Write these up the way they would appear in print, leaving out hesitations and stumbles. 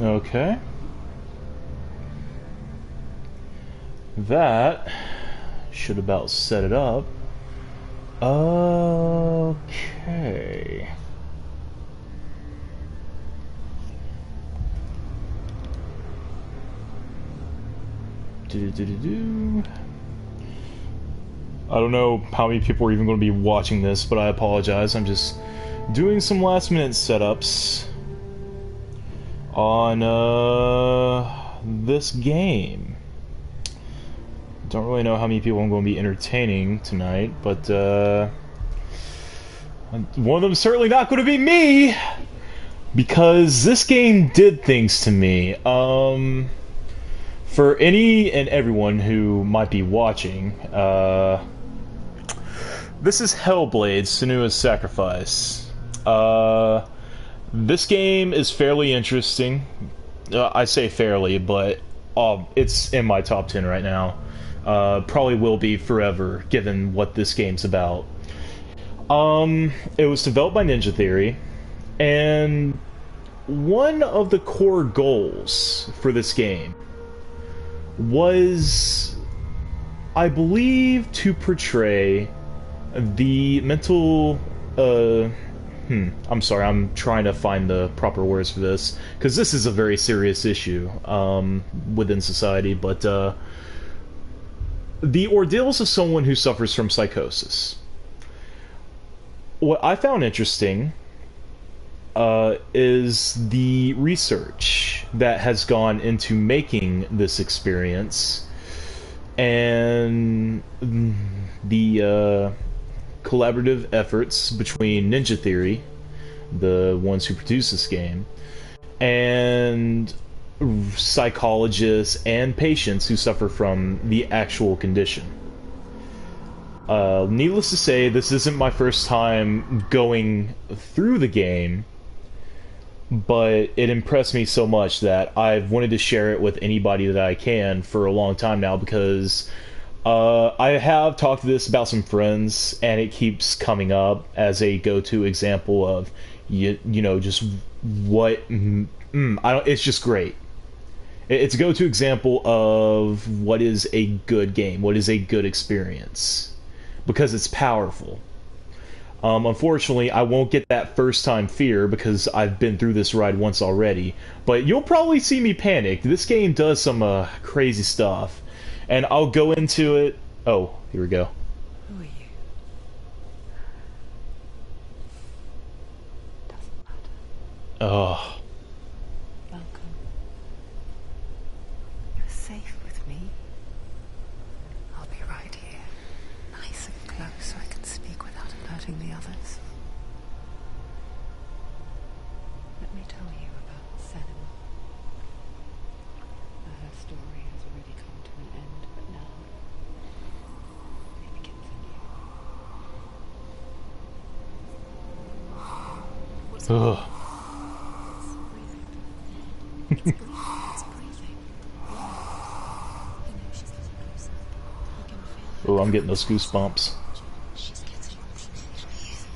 Okay. That should about set it up. Okay. Do-do-do-do-do. I don't know how many people are even going to be watching this, but I apologize. I'm just doing some last minute setups on this game. Don't really know how many people I'm going to be entertaining tonight, but one of them is certainly not going to be me, because this game did things to me. For any and everyone who might be watching, this is Hellblade: Senua's Sacrifice. This game is fairly interesting. I say fairly, but it's in my top 10 right now. Probably will be forever, given what this game's about. It was developed by Ninja Theory, and one of the core goals for this game was, I believe, to portray the mental, I'm sorry, I'm trying to find the proper words for this, because this is a very serious issue, within society, but, the ordeals of someone who suffers from psychosis. What I found interesting is the research that has gone into making this experience, and the collaborative efforts between Ninja Theory, the ones who produce this game, and psychologists and patients who suffer from the actual condition. Needless to say, this isn't my first time going through the game, but it impressed me so much that I've wanted to share it with anybody that I can for a long time now, because I have talked to this about some friends, and it keeps coming up as a go-to example of, you know, just what, it's just great. It's a go-to example of what is a good game, what is a good experience, because it's powerful. Unfortunately, I won't get that first-time fear because I've been through this ride once already, but you'll probably see me panic. This game does some crazy stuff, and I'll go into it. Oh, here we go. Who are you? Doesn't matter. Oh. Welcome. You're safe with me. I'll be right here, nice and close, so I can speak without alerting the others. Let me tell you about Senua. Her story has already come to an end, but now it begins anew. Ugh. It's breathing. It's breathing. You know she's getting closer. You can feel Oh, I'm getting those goosebumps. she's getting closer.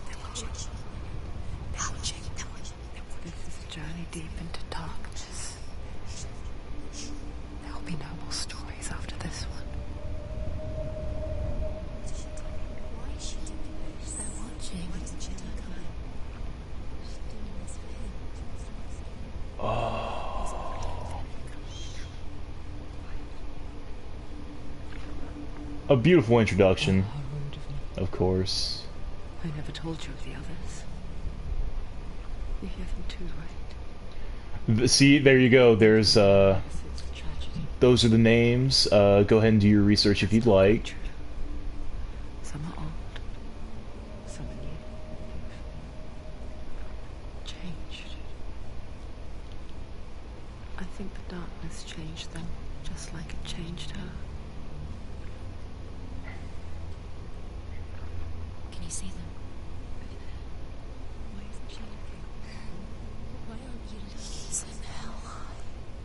They're watching. They're watching. They're watching. This is a journey deep into darkness. There'll be no more stories after this one. Why is she doing this? They're watching. Why isn't she coming? She's doing this for him. A beautiful introduction, How rude of me. of course. I never told you of the others. You hear them too, right? See, there you go. There's, Yes, it's a tragedy. those are the names. Go ahead and do your research if you'd like. True. Some are old. Some are new. Changed. I think the darkness changed them, just like it changed her. Can you see them? Why isn't she looking? Why aren't you looking? He's in hell.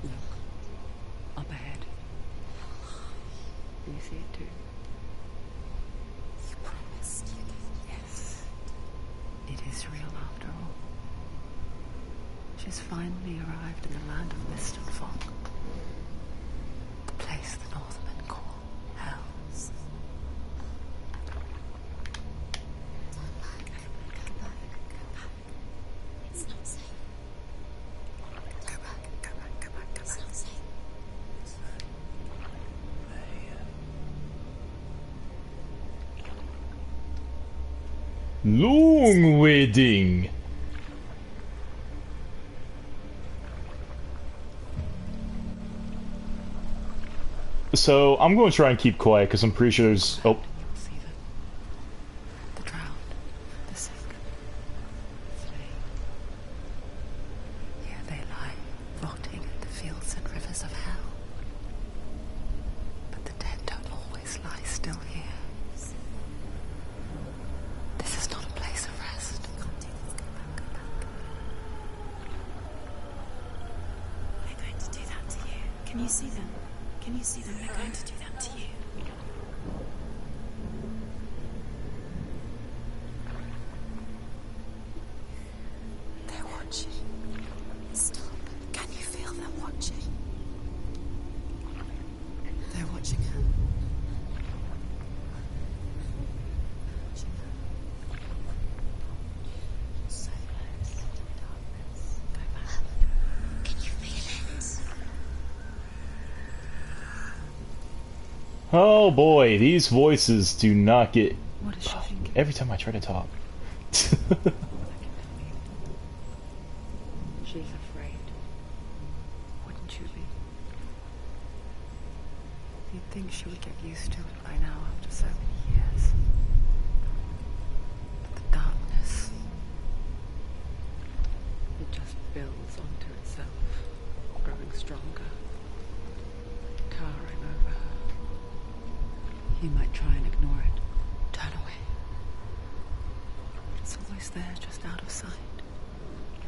Look. Up ahead. You see it too? You promised. Yes. It is real after all. She's has finally arrived in the land of mist and fog. The place the Northmen call Hell. Go back. It's not safe. Go back. It's not safe. Long wedding. So I'm going to try and keep quiet because I'm pretty sure there's. Oh, You'll see them. The drowned, the sick, slain. Here they lie, rotting in the fields and rivers of hell. But the dead don't always lie still here. This is not a place of rest. Go back. They're going to do that to you. Can you see them? Can you see them? They're going to do that to you. They're watching. Stop. Can you feel them watching? They're watching her. So close to the darkness. Go back. Can you feel it? oh boy, these voices do not get. What is she thinking? Every time I try to talk. I can tell you. She's afraid. Wouldn't you be? You'd think she would get used to it by now after so many years. But the darkness, it just builds onto itself, growing stronger, towering over her. You might try and ignore it, turn away. It's always there, just out of sight,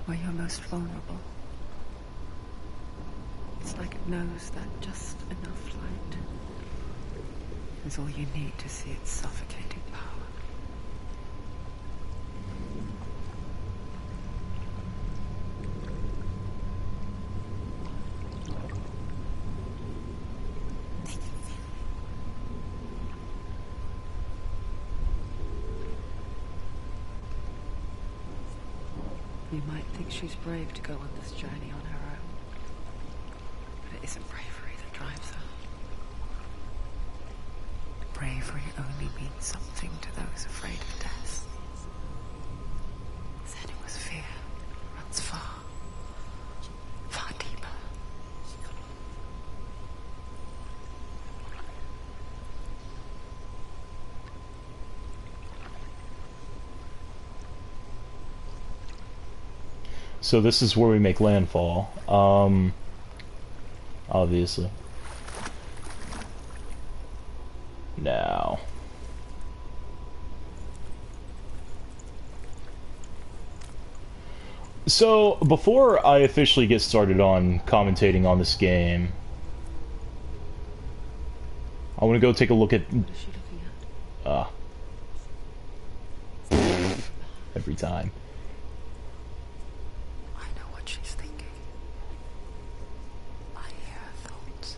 where you're most vulnerable. It's like it knows that just enough light is all you need to see its suffocating power. They can feel You might think she's brave to go on this journey on her own, but it isn't bravery that drives her. Bravery only means something to those afraid of death. Senua's fear runs far, far deeper. So this is where we make landfall. Obviously. Now. So, before I officially get started on commentating on this game, I want to go take a look at... What is she looking at? every time. I know what she's thinking. I hear her thoughts.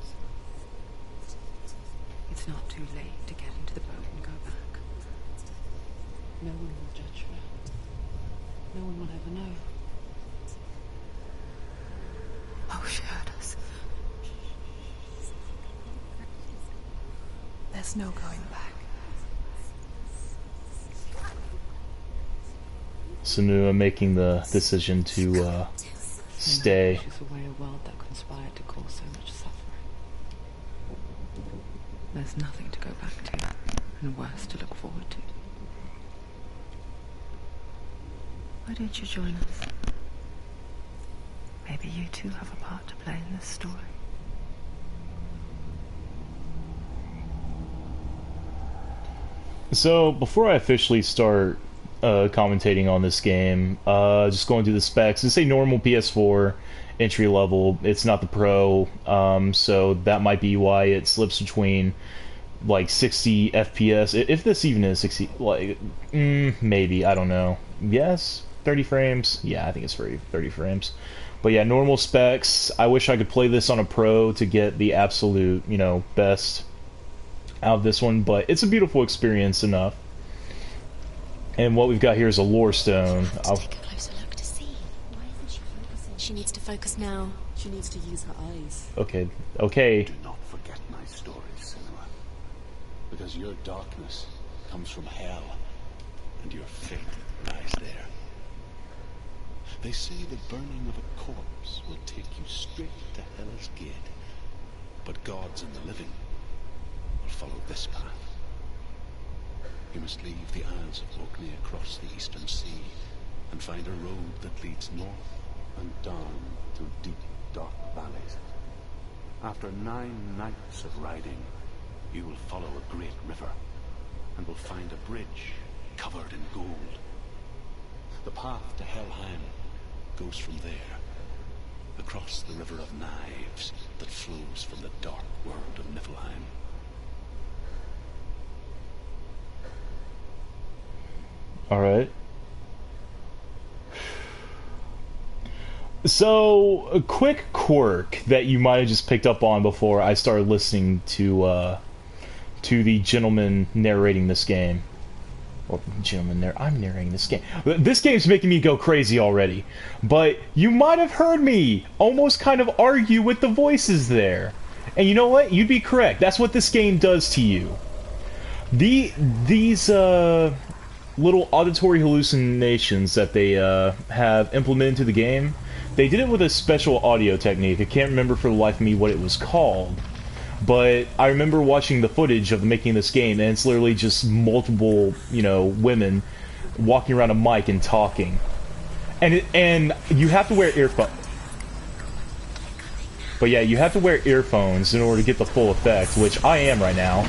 It's not too late to get into the boat and go back. No one will judge her. No one will ever know. Oh, she heard us. There's no going back. Senua making the decision to stay. She's away a world that conspired to cause so much suffering. There's nothing to go back to, and worse to look forward to. Why don't you join us? Maybe you too have a part to play in this story. So, before I officially start commentating on this game, just going through the specs. It's a normal PS4 entry level. It's not the Pro, so that might be why it slips between like 60 FPS. If this even is 60, like, maybe, I don't know. Yes? 30 frames? Yeah, I think it's 30 frames. But yeah, normal specs. I wish I could play this on a pro to get the absolute, you know, best out of this one, but it's a beautiful experience enough. And what we've got here is a lore stone. Take a closer look to see. Why isn't she focusing? She needs to focus now. She needs to use her eyes. Okay, okay. Do not forget my stories, Senua. Because your darkness comes from hell, and your fate lies there. They say the burning of a corpse will take you straight to Hell's Gate. But gods and the living will follow this path. You must leave the Isles of Orkney across the eastern sea and find a road that leads north and down through deep, dark valleys. After 9 nights of riding, you will follow a great river and will find a bridge covered in gold. The path to Helheim goes from there, across the River of Knives that flows from the dark world of Niflheim. Alright. So, a quick quirk that you might have just picked up on before I started listening to the gentleman narrating this game. Or, I'm narrating this game. This game's making me go crazy already. But you might have heard me almost kind of argue with the voices there. And you know what? You'd be correct. That's what this game does to you. These little auditory hallucinations that they have implemented into the game, they did it with a special audio technique. I can't remember for the life of me what it was called, but I remember watching the footage of the making of this game, and it's literally just multiple, you know, women walking around a mic and talking, and you have to wear earphones. But yeah, you have to wear earphones in order to get the full effect, which I am right now.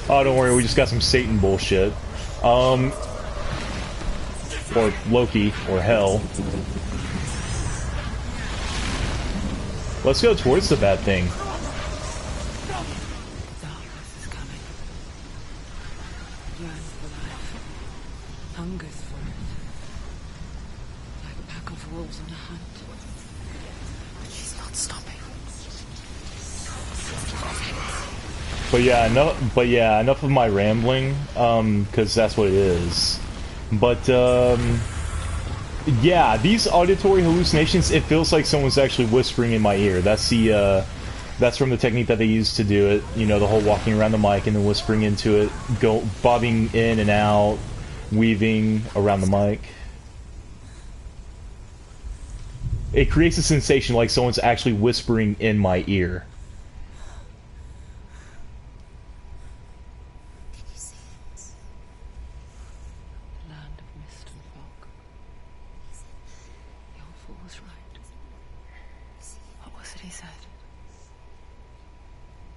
Oh, don't worry, we just got some Satan bullshit. Or Loki, or Hell. Let's go towards the bad thing. The darkness is coming. Yearns for life. Hungers for it. Like a pack of wolves on a hunt. But she's not stopping. But yeah, enough of my rambling, because that's what it is. But, yeah, these auditory hallucinations, it feels like someone's actually whispering in my ear. That's that's from the technique that they use to do it. You know, the whole walking around the mic and then whispering into it, bobbing in and out, weaving around the mic. It creates a sensation like someone's actually whispering in my ear. Land of mist and fog. The old fool was right. What was it he said?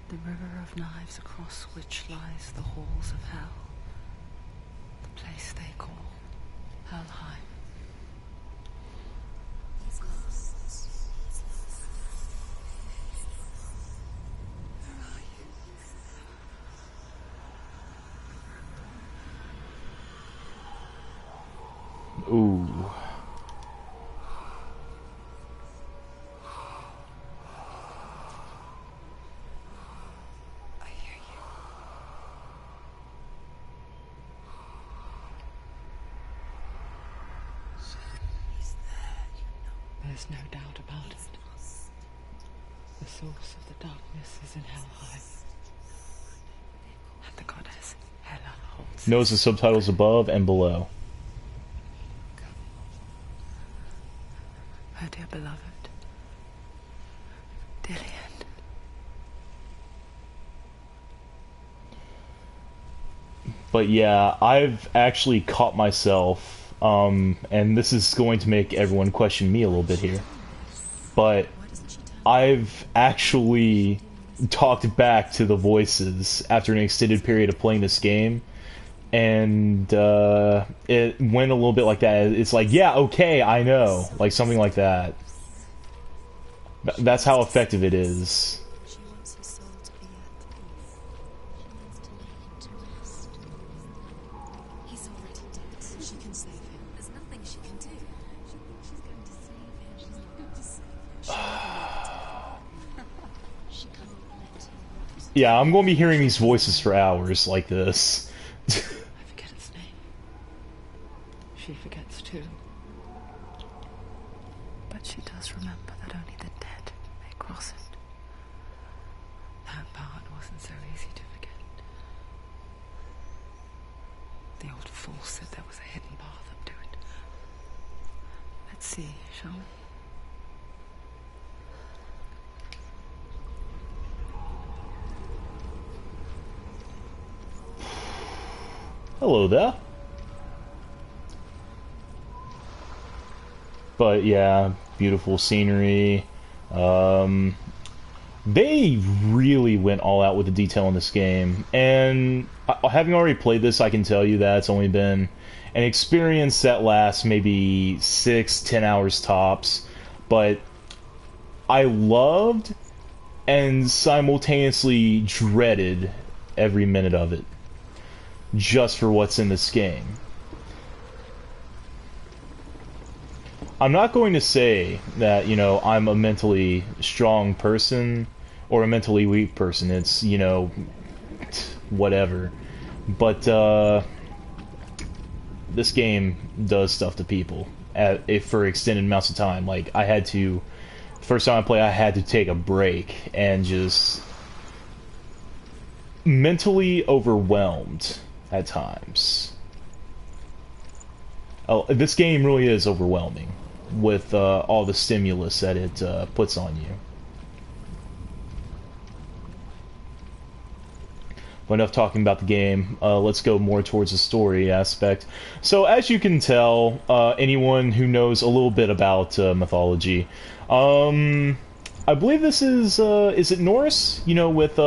The river of knives across which lies the halls of hell. The place they call Helheim. Ooh. I hear you. He's there, you know. There's no doubt about it. The source of the darkness is in Helheim. And the goddess Hela holds Knows the subtitles above and below. Oh, dear beloved. Dearly end. But yeah, I've actually caught myself, and this is going to make everyone question me a little bit here, but I've actually talked back to the voices after an extended period of playing this game, and it went a little bit like that. It's like, yeah, okay, I know, like something like that. That's how effective it is. She wants her soul to be at peace. She wants to lay him to rest. He's already dead. She can save him. There's nothing she can do. She thinks she's going Yeah, I'm going to be hearing these voices for hours like this. I forget its name. She forgets too. But she does remember that only the dead may cross it. That part wasn't so easy to forget. The old fool said there was a hidden path up to it. Let's see, shall we? Hello there. But yeah, beautiful scenery. They really went all out with the detail in this game, and having already played this, I can tell you that it's only been an experience that lasts maybe 6-10 hours tops, but I loved and simultaneously dreaded every minute of it, just for what's in this game. I'm not going to say that, you know, I'm a mentally strong person or a mentally weak person. It's, you know, whatever. But this game does stuff to people for extended amounts of time. Like, I had to, first time I played, I had to take a break and just mentally overwhelmed at times. Oh, this game really is overwhelming with all the stimulus that it puts on you. But enough talking about the game. Let's go more towards the story aspect. So, as you can tell, anyone who knows a little bit about mythology, I believe this is it Norse? You know, with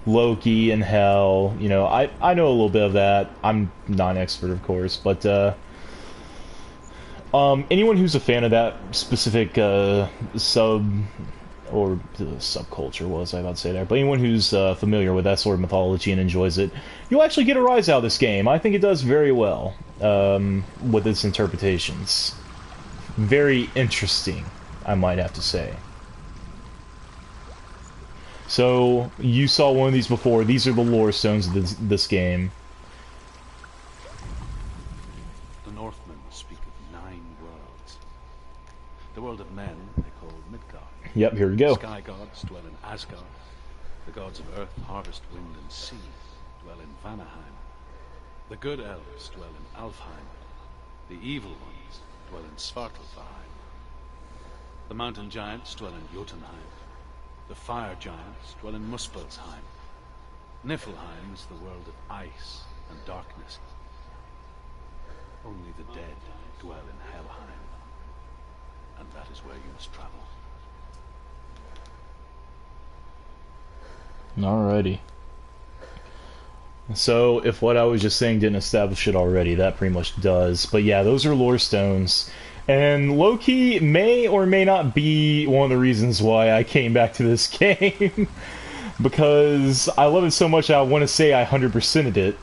Loki and Hell. You know, I know a little bit of that. I'm not an expert, of course, but anyone who's a fan of that specific subculture, what was I about to say there? But anyone who's familiar with that sort of mythology and enjoys it, you'll actually get a rise out of this game. I think it does very well with its interpretations. Very interesting, I might have to say. So, you saw one of these before. These are the lore stones of this game. The Northmen speak of 9 worlds. The world of men they call Midgard. Yep, here we go. The sky gods dwell in Asgard. The gods of earth, harvest, wind, and sea dwell in Vanaheim. The good elves dwell in Alfheim. The evil ones dwell in Svartalfheim. The mountain giants dwell in Jotunheim. The fire giants dwell in Muspelheim. Niflheim is the world of ice and darkness. Only the dead dwell in Helheim. And that is where you must travel. Alrighty. So, if what I was just saying didn't establish it already, that pretty much does. But yeah, those are lore stones. And Loki may or may not be one of the reasons why I came back to this game. Because I love it so much I want to say I 100%ed it.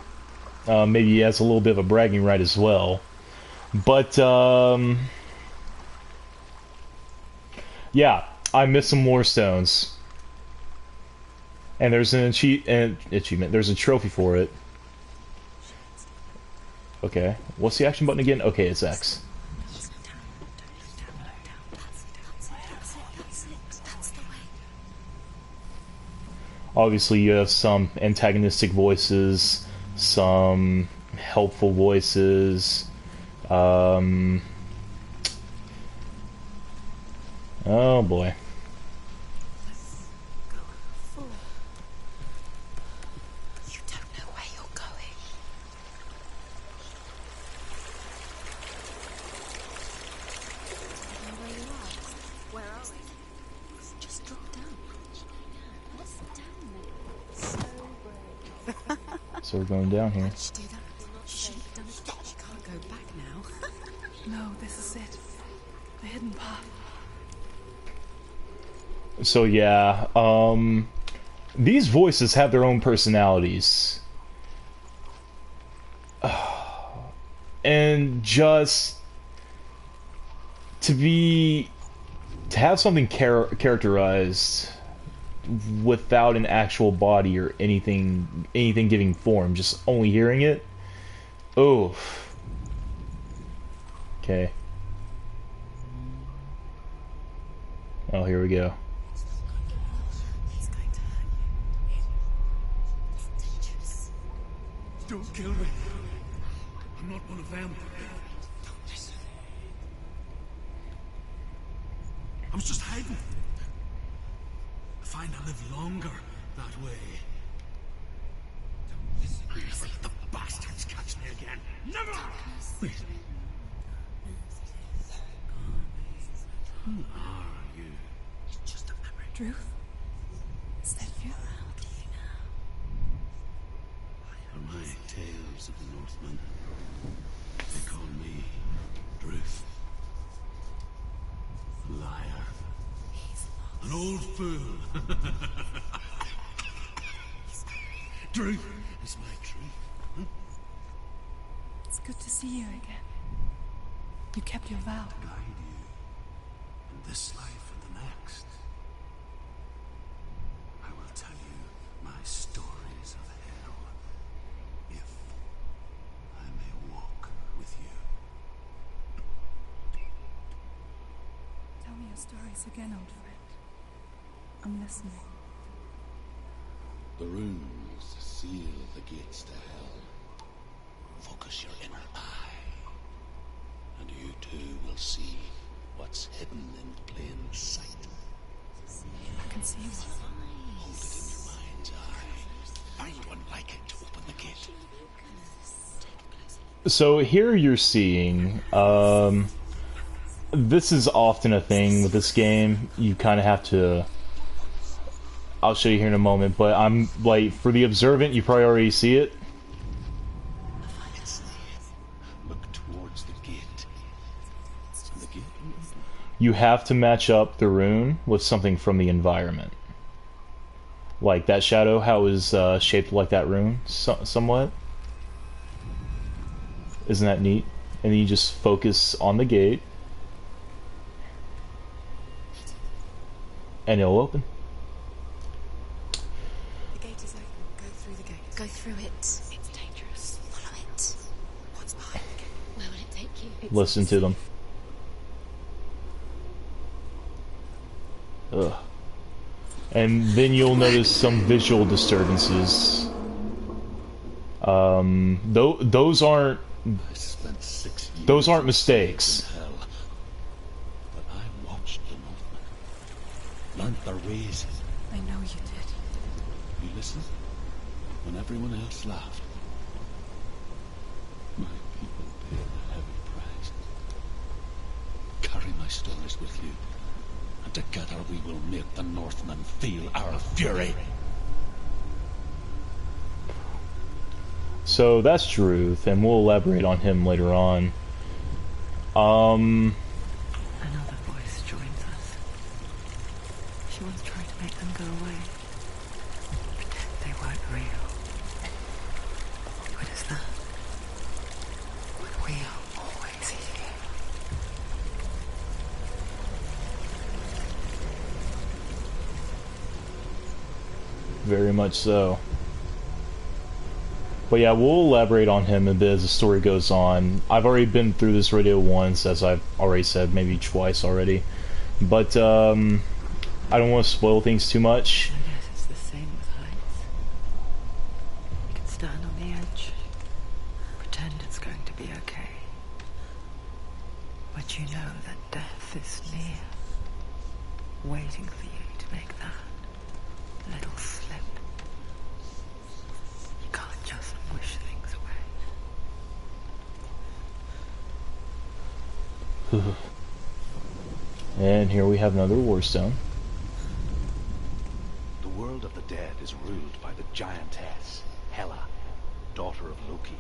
Maybe as a little bit of a bragging right as well. But, yeah, I missed some lore stones. And there's an achievement. There's a trophy for it. Okay. What's the action button again? Okay, it's X. Obviously, you have some antagonistic voices, some helpful voices. Oh boy. You don't know where you're going. You know where you are? Where are we? Just drop down. What's down there? So brave. So we're going down here. Why did she do that? She shouldn't have done it. She can't go back now. No, this is it. The hidden path. So yeah, these voices have their own personalities. And just to have something characterized without an actual body or anything giving form, just only hearing it. Oh. Okay. Oh, here we go. He's going to hurt you. It's dangerous. Don't kill me. I'm not one of them. Don't listen. I was just hiding. I find I live longer that way. Never let the bastards catch me again. Never! Wait. Who are you? It's just a memory. Drew? Is that you? Are my tales of the Northmen? They call me Druth. Liar. An old fool. Druth is my truth. It's good to see you again. You kept your vow. Guide you in this life and the next. I will tell you my stories of hell, if I may walk with you. Tell me your stories again, old friend. I'm listening. The runes seal the gates to hell. Focus your inner eye, and you too will see what's hidden in plain sight. I can see one. Hold it in your mind's eye. Find one like it to open the gate. So here you're seeing, this is often a thing with this game. You kind of have to, I'll show you here in a moment, but I'm like, for the observant, you probably already see it. It's there. Look towards the gate. And the gate will open. You have to match up the rune with something from the environment. Like that shadow, how it was shaped like that rune, somewhat. Isn't that neat? And then you just focus on the gate. And it'll open. The gate is open. Go through the gate. Go through it. It's dangerous. Follow it. What's behind the gate? Where will it take you? Listen to them. Ugh. And then you'll notice some visual disturbances. Those aren't. I spent 6 years. Those aren't mistakes. in hell. But I watched the Northmen. Learned their ways. I know you did. You listened when everyone else laughed. My people paid a heavy price. Carry my stories with you, and together we will make the Northmen feel our fury. So that's Druth, and we'll elaborate on him later on. Another voice joins us. She once tried to make them go away. Pretend they weren't real. What is that? When we are always here. Very much so. But yeah, we'll elaborate on him a bit as the story goes on. I've already been through this radio once, as I've already said, maybe twice already. But I don't want to spoil things too much. I guess it's the same with heights. You can stand on the edge, pretend it's going to be okay. But you know that death is near, waiting for you to make that little slip. You can't just wish things away. And here we have another warstone. The world of the dead is ruled by the giantess, Hela, daughter of Loki.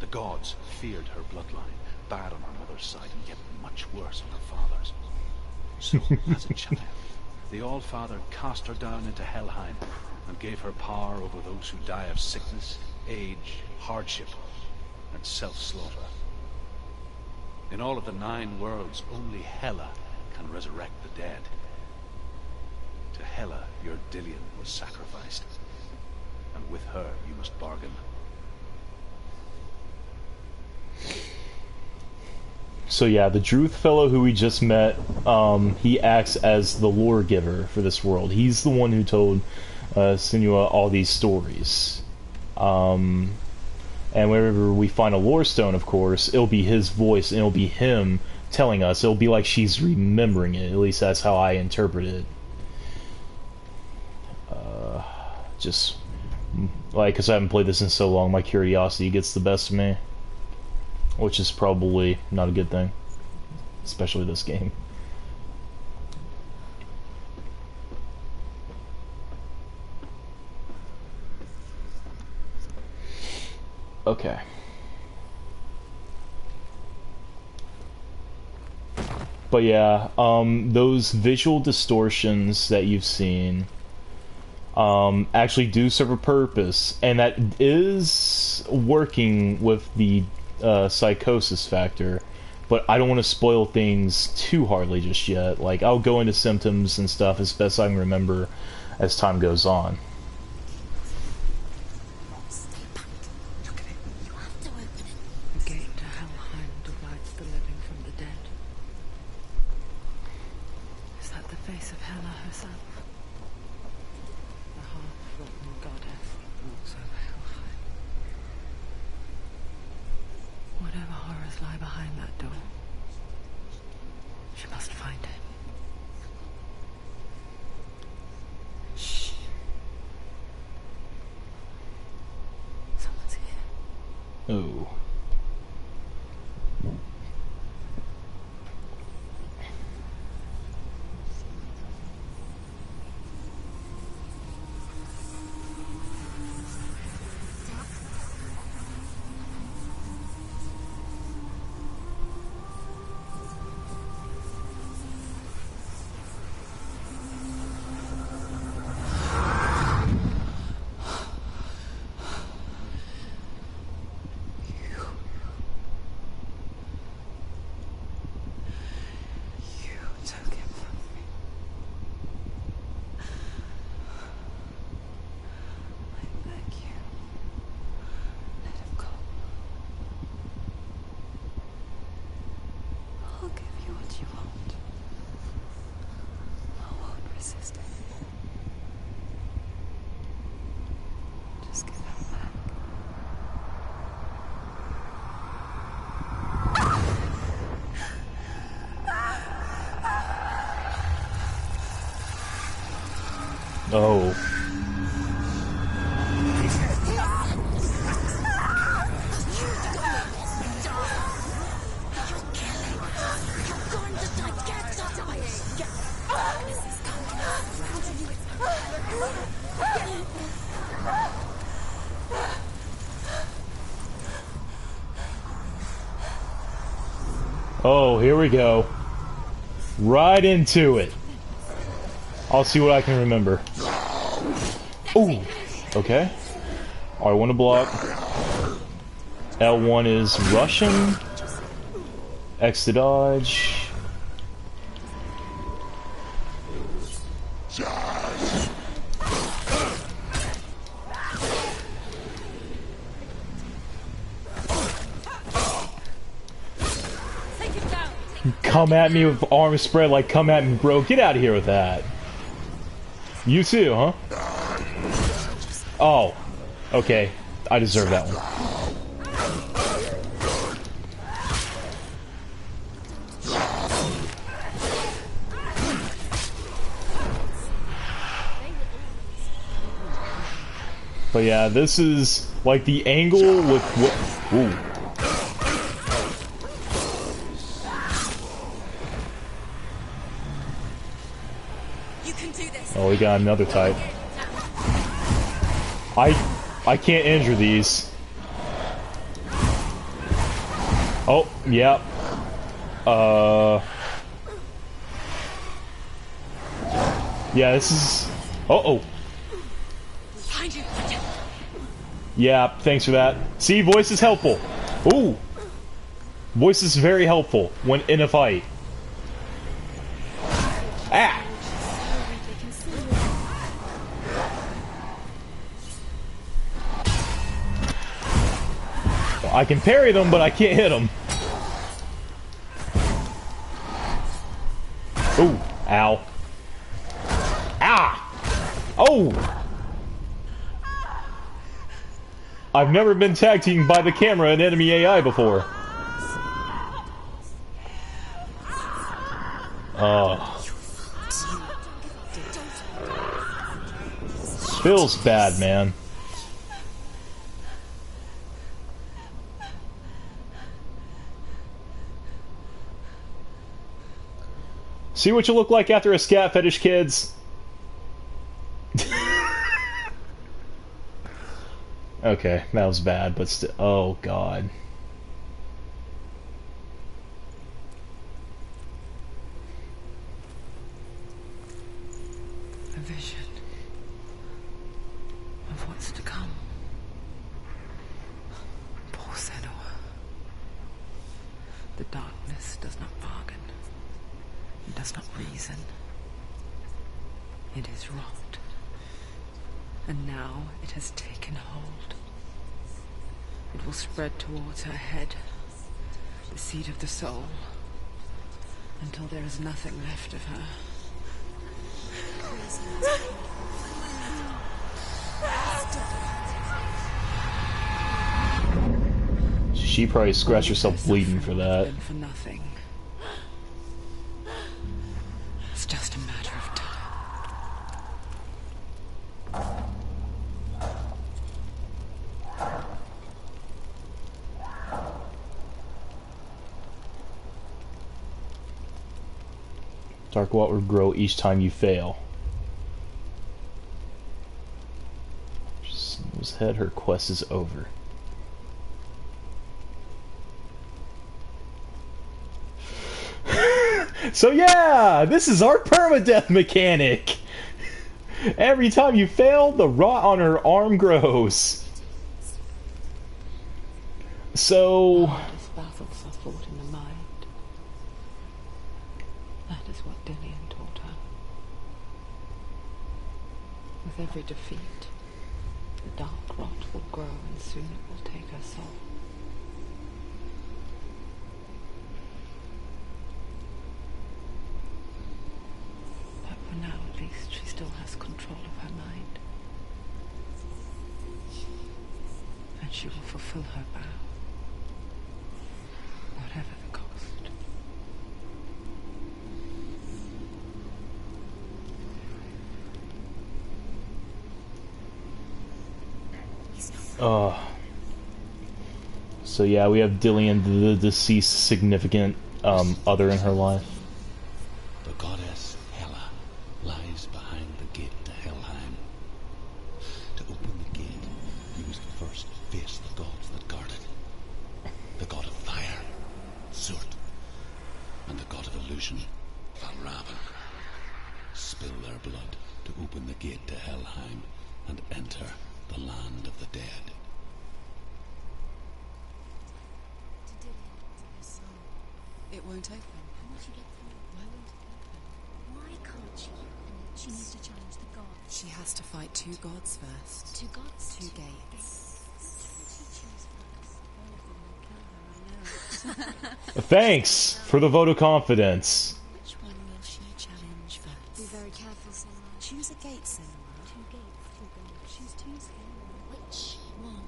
The gods feared her bloodline, bad on her mother's side and yet much worse on her father's. So, as a child, the All-Father cast her down into Helheim and gave her power over those who die of sickness, age, hardship, and self-slaughter. In all of the 9 worlds, only Hela can resurrect the dead. To Hela, your Dillion was sacrificed. And with her, you must bargain. So yeah, the Druth fellow who we just met, he acts as the lore giver for this world. He's the one who told Senua all these stories. And whenever we find a lore stone, of course, it'll be his voice, and it'll be him telling us. It'll be like she's remembering it. At least that's how I interpret it. Just, like, because I haven't played this in so long, my curiosity gets the best of me. Which is probably not a good thing. Especially this game. Okay. But yeah, those visual distortions that you've seen actually do serve a purpose, and that is working with the psychosis factor, but I don't want to spoil things too hardly just yet. Like, I'll go into symptoms and stuff as best I can remember as time goes on. The gate to Helheim divides the living from the dead. Is that the face of Hela herself? The half-rotten goddess walks over Helheim. Whatever horrors lie behind that door, she must find it. Shh. Someone's here. Oh. Oh. Oh, here we go. Right into it. I'll see what I can remember. Ooh. Okay. R1 to block. L1 is Russian. X to dodge. Come at me with arms spread like, come at me, bro. Get out of here with that. You too, huh? Oh. Okay. I deserve that one. But yeah, this is like the angle with what. Ooh. Oh, we got another type. I can't injure these. Oh, yep. Yeah, this is. Uh-oh. Yeah, thanks for that. See, voice is helpful. Ooh. Voice is very helpful when in a fight. Ah! I can parry them, but I can't hit them. Ooh, ow. Ah! Oh! I've never been tag teamed by the camera and enemy AI before. Feels bad, man. See what you look like after a scat fetish, kids? Okay, that was bad, but still. Oh, God. A vision of what's to come. Poor Senua. The darkness does not bargain. It does not reason. It is wrought. And now it has taken hold. It will spread towards her head, the seat of the soul, until there is nothing left of her. She probably scratched herself bleeding for that. For nothing. It's just a matter of time. Dark Watt will grow each time you fail. Senua's head, her quest is over. So yeah, this is our permadeath mechanic! Every time you fail, the rot on her arm grows. So... Hardest battles are fought in the mind. That is what Dillian taught her. With every defeat, the dark rot will grow and soon it will take her soul. But for now, at least, she still has control of her mind. And she will fulfill her vow. Whatever the cost. So yeah, we have Dillian, the deceased significant other in her life. The goddess Hela lies behind the gate to Helheim. To open the gate, you must first face the gods that guard it. The god of fire, Zurt, and the god of illusion, Valravan. Spill their blood to open the gate to Helheim and enter the land of the dead. It won't open. How will she get through? Why won't it open? Why can't she? She needs to challenge the gods. She has to fight two gods first. Two gods? Two gates. Who would she choose first? One of them will kill her, I know. Thanks for the vote of confidence. Which one will she challenge first? Be very careful, Senua. Choose a gate, Senua. Two gates, two gods. Choose two, Senua. Which one?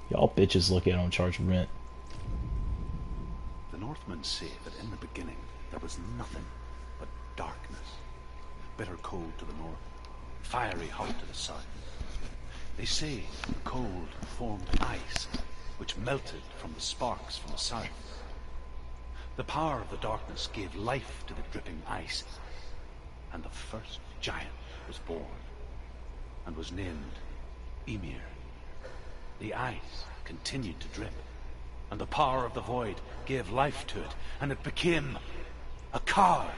Y'all bitches look at on charge rent. The Northmen say that in the beginning there was nothing but darkness. Bitter cold to the north, fiery hot to the south. They say the cold formed ice, which melted from the sparks from the south. The power of the darkness gave life to the dripping ice, and the first giant was born, and was named Ymir. The ice continued to drip, and the power of the void gave life to it, and it became a cow,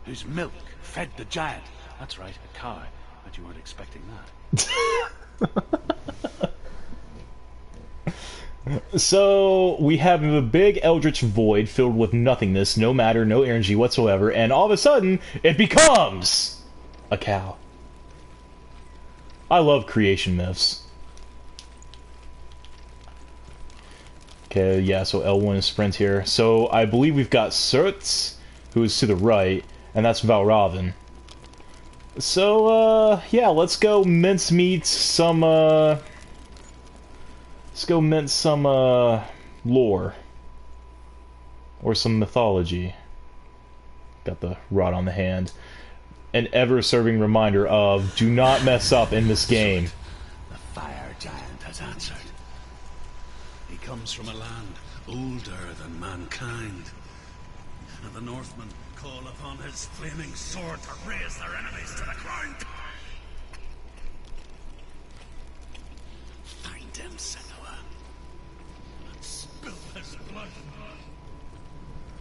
whose milk fed the giant. That's right, a cow. But you weren't expecting that. So we have a big eldritch void filled with nothingness, no matter, no energy whatsoever, and all of a sudden it becomes a cow. I love creation myths. Okay, yeah, so L1 is sprint here. So I believe we've got Surtz, who is to the right, and that's Valravn. So, yeah, let's go mincemeat some, let's go mince some, lore. Or some mythology. Got the rod on the hand. An ever-serving reminder of, do not mess up in this game. The fire giant has answered. He comes from a land older than mankind. And the Northmen call upon his flaming sword to raise their enemies to the ground. Find him, Senua, and spill his blood.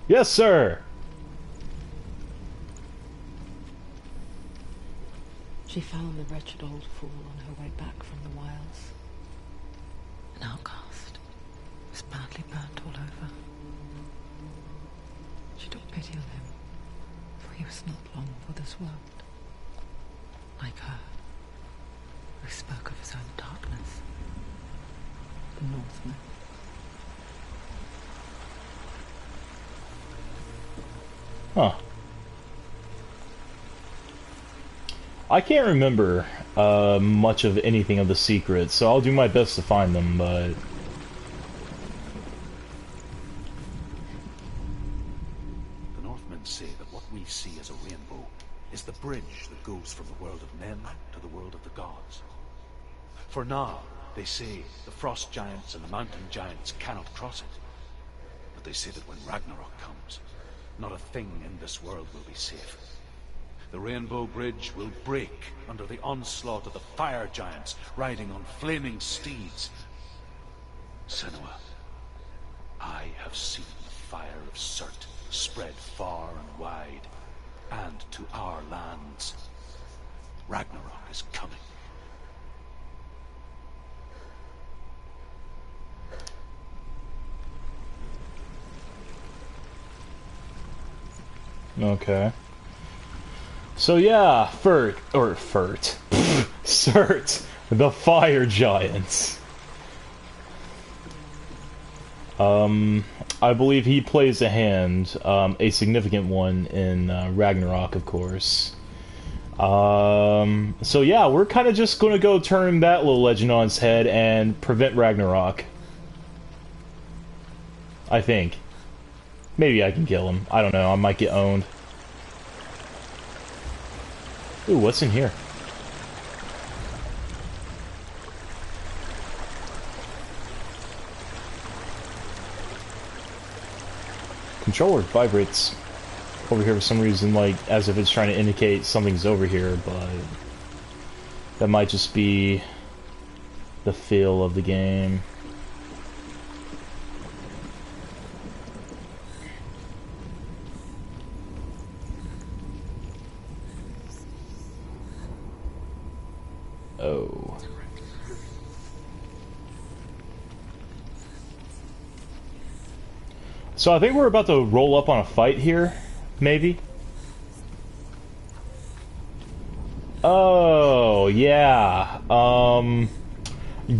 Yes, sir! She found the wretched old fool on her way back from the wilds. An outcast, was badly burnt all over. She took pity on him, for he was not long for this world. Like her, who spoke of his own darkness, the Northmen. Huh. I can't remember much of anything of the secrets, so I'll do my best to find them, but... The Northmen say that what we see as a rainbow is the bridge that goes from the world of men to the world of the gods. For now, they say the frost giants and the mountain giants cannot cross it. But they say that when Ragnarok comes, not a thing in this world will be safe. The Rainbow Bridge will break under the onslaught of the fire giants riding on flaming steeds. Senua, I have seen the fire of Surt spread far and wide, and to our lands. Ragnarok is coming. Okay. So yeah, Surt, the fire giants. I believe he plays a hand, a significant one in Ragnarok, of course. So yeah, we're kind of just gonna go turn that little legend on its head and prevent Ragnarok. I think. Maybe I can kill him. I don't know, I might get owned. Ooh, what's in here? Controller vibrates over here for some reason, like as if it's trying to indicate something's over here, but that might just be the feel of the game. Oh. So I think we're about to roll up on a fight here, maybe? Oh, yeah.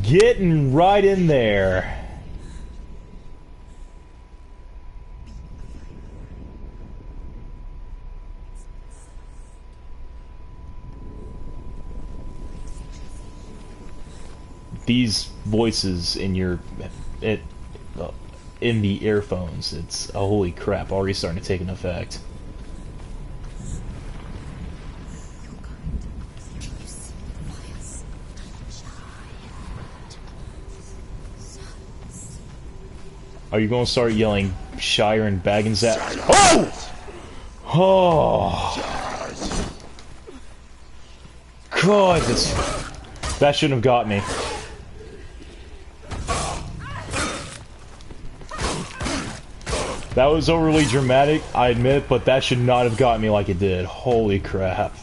Getting right in there. These voices in your in the earphones, it's holy crap, already starting to take an effect. Are you going to start yelling Shire and Baggins at? Oh! Oh! God, that shouldn't have got me. That was overly dramatic, I admit, but that should not have got me like it did. Holy crap.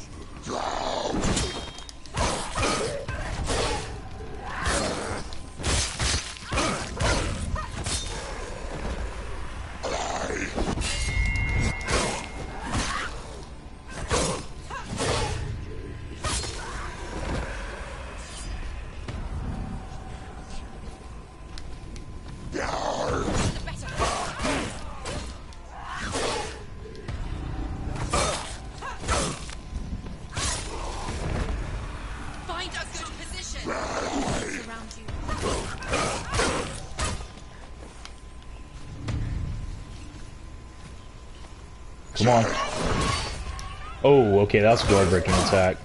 Find a good position. Surround you. Come on. Oh, okay, that's a guard-breaking attack.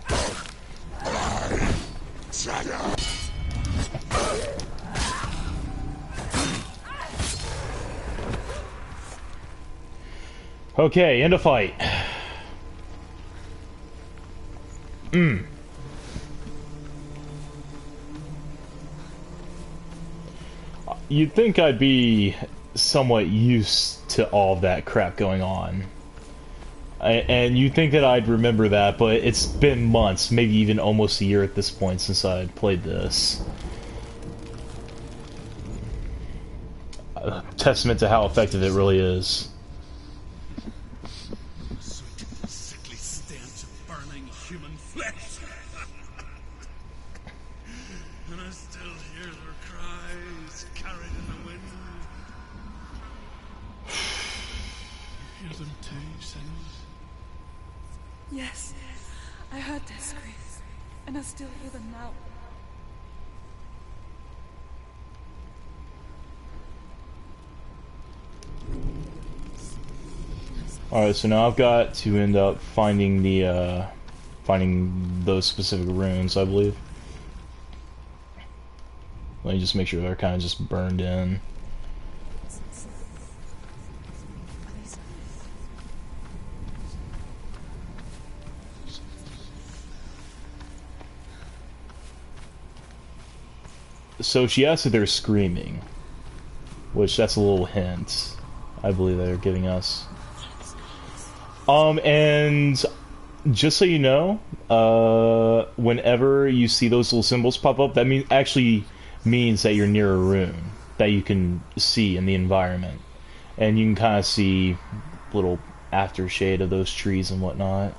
Okay, end of fight. You'd think I'd be somewhat used to all of that crap going on. And you'd think that I'd remember that, but it's been months, maybe even almost a year at this point since I played this. A testament to how effective it really is. Sickly stench of burning human flesh. And I still hear their cries carried in the wind. You hear them too, Senua? Yes, I heard their screams, and I still hear them now. Alright, so now I've got to end up finding the, finding those specific runes, I believe. Let me just make sure they're kind of just burned in. So she asked if they're screaming, which that's a little hint, I believe they're giving us. And just so you know, whenever you see those little symbols pop up, that actually means that you're near a rune that you can see in the environment, and you can kind of see little aftershade of those trees and whatnot.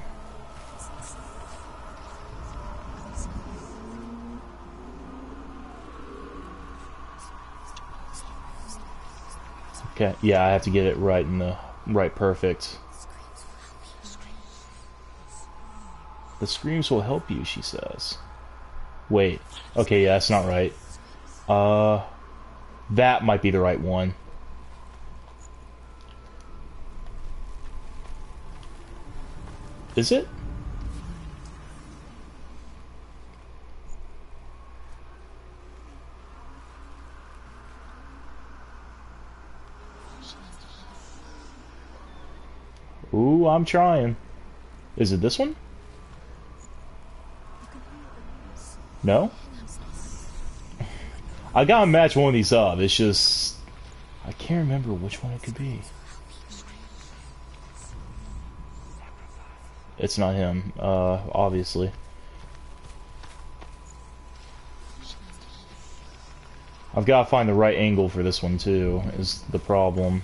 Okay, yeah, I have to get it right in the right perfect. The screams will help you, she says. Wait. Okay, yeah, that's not right. That might be the right one. Is it? Ooh, I'm trying. Is it this one? No? I gotta match one of these up. It's just... I can't remember which one it could be. It's not him, obviously. I've gotta find the right angle for this one too, is the problem.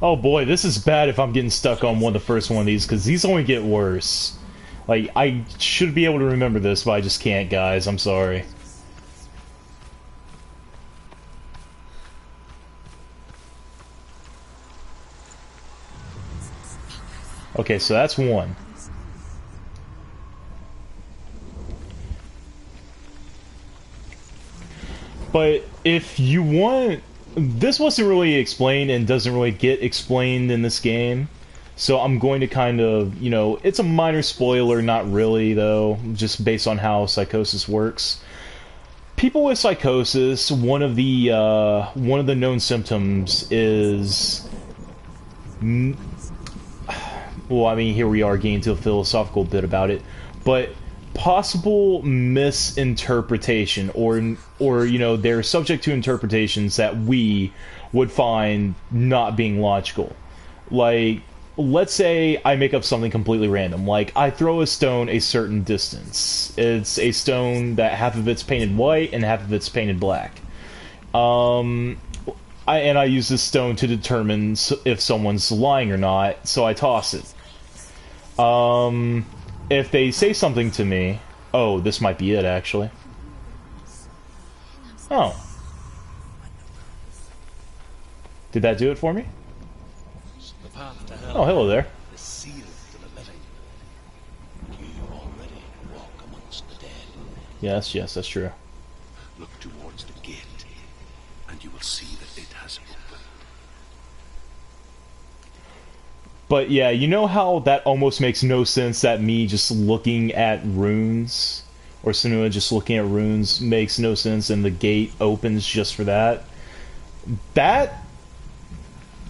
Oh boy, this is bad if I'm getting stuck on the first one of these, because these only get worse. Like, I should be able to remember this, but I just can't, guys. I'm sorry. Okay, so that's one. But if you want... This wasn't really explained and doesn't really get explained in this game. So I'm going to kind of, you know, it's a minor spoiler, not really though, just based on how psychosis works. People with psychosis, one of the known symptoms is... Well, I mean, here we are getting into a philosophical bit about it, but possible misinterpretation, or you know, they're subject to interpretations that we would find not being logical. Like, let's say I make up something completely random, like I throw a stone a certain distance. It's a stone that half of it's painted white and half of it's painted black. I use this stone to determine if someone's lying or not, so I toss it. If they say something to me... Oh, this might be it, actually. Oh. Did that do it for me? The path to hell Oh, hello there. is sealed to the living. You already walk amongst the dead. Yes, yes, that's true. Look towards the gate, and you will see that it has opened. But yeah, you know how that almost makes no sense that me just looking at runes, or Senua just looking at runes makes no sense and the gate opens just for that? That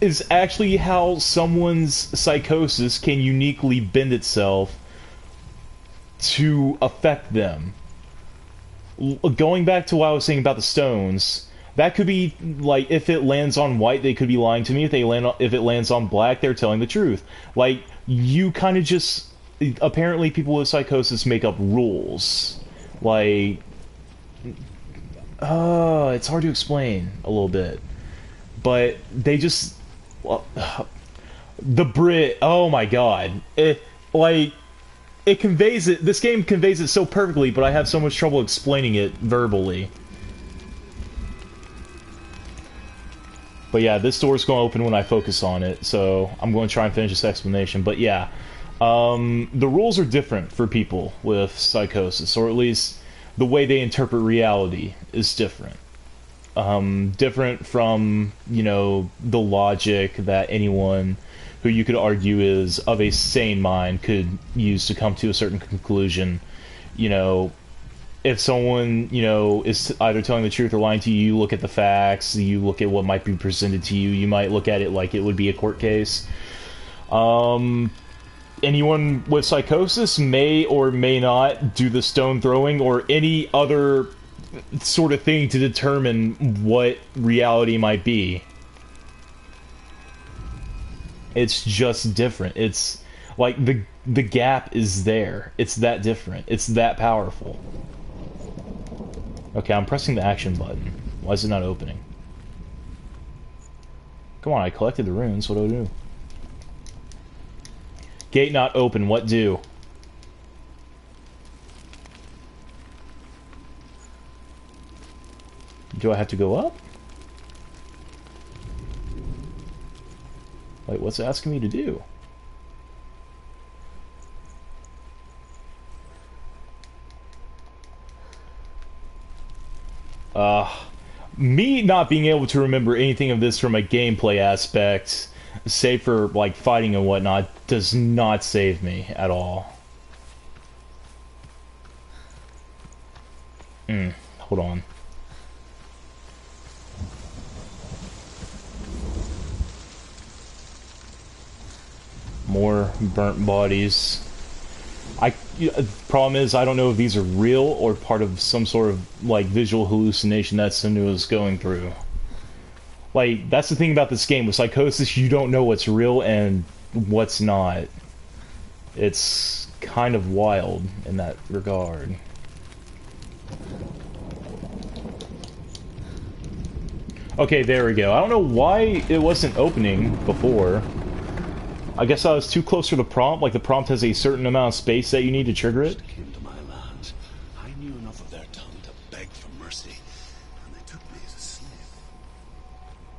is actually how someone's psychosis can uniquely bend itself to affect them. Going back to what I was saying about the stones, that could be like, if it lands on white, they could be lying to me. If it lands on black, they're telling the truth. Like, you kind of just, apparently people with psychosis make up rules. Like, it's hard to explain a little bit, but they just, the Brit. Oh my god, it conveys it. This game conveys it so perfectly, but I have so much trouble explaining it verbally. But yeah, this door's going to open when I focus on it, so I'm going to try and finish this explanation. But yeah, the rules are different for people with psychosis, or at least the way they interpret reality is different. Different from, you know, the logic that anyone who you could argue is of a sane mind could use to come to a certain conclusion. You know, if someone, you know, is either telling the truth or lying to you, you look at the facts, you look at what might be presented to you, you might look at it like it would be a court case. Anyone with psychosis may or may not do the stone throwing or any other sort of thing to determine what reality might be. It's just different. It's like the gap is there. It's that different. It's that powerful. Okay, I'm pressing the action button. Why is it not opening? Come on, I collected the runes. What do I do? Gate not open. What do? Do I have to go up? Wait, what's it asking me to do? Me not being able to remember anything of this from a gameplay aspect, save for, like, fighting and whatnot, does not save me at all. Hold on. More burnt bodies. Problem is, I don't know if these are real or part of some sort of, like, visual hallucination that Senua's going through. Like, that's the thing about this game. With psychosis, you don't know what's real and what's not. It's kind of wild in that regard. Okay, there we go. I don't know why it wasn't opening before. I guess I was too close to the prompt. Like, the prompt has a certain amount of space that you need to trigger it. Came to my lands. I knew enough of their tongue to beg for mercy, and they took me as a slave.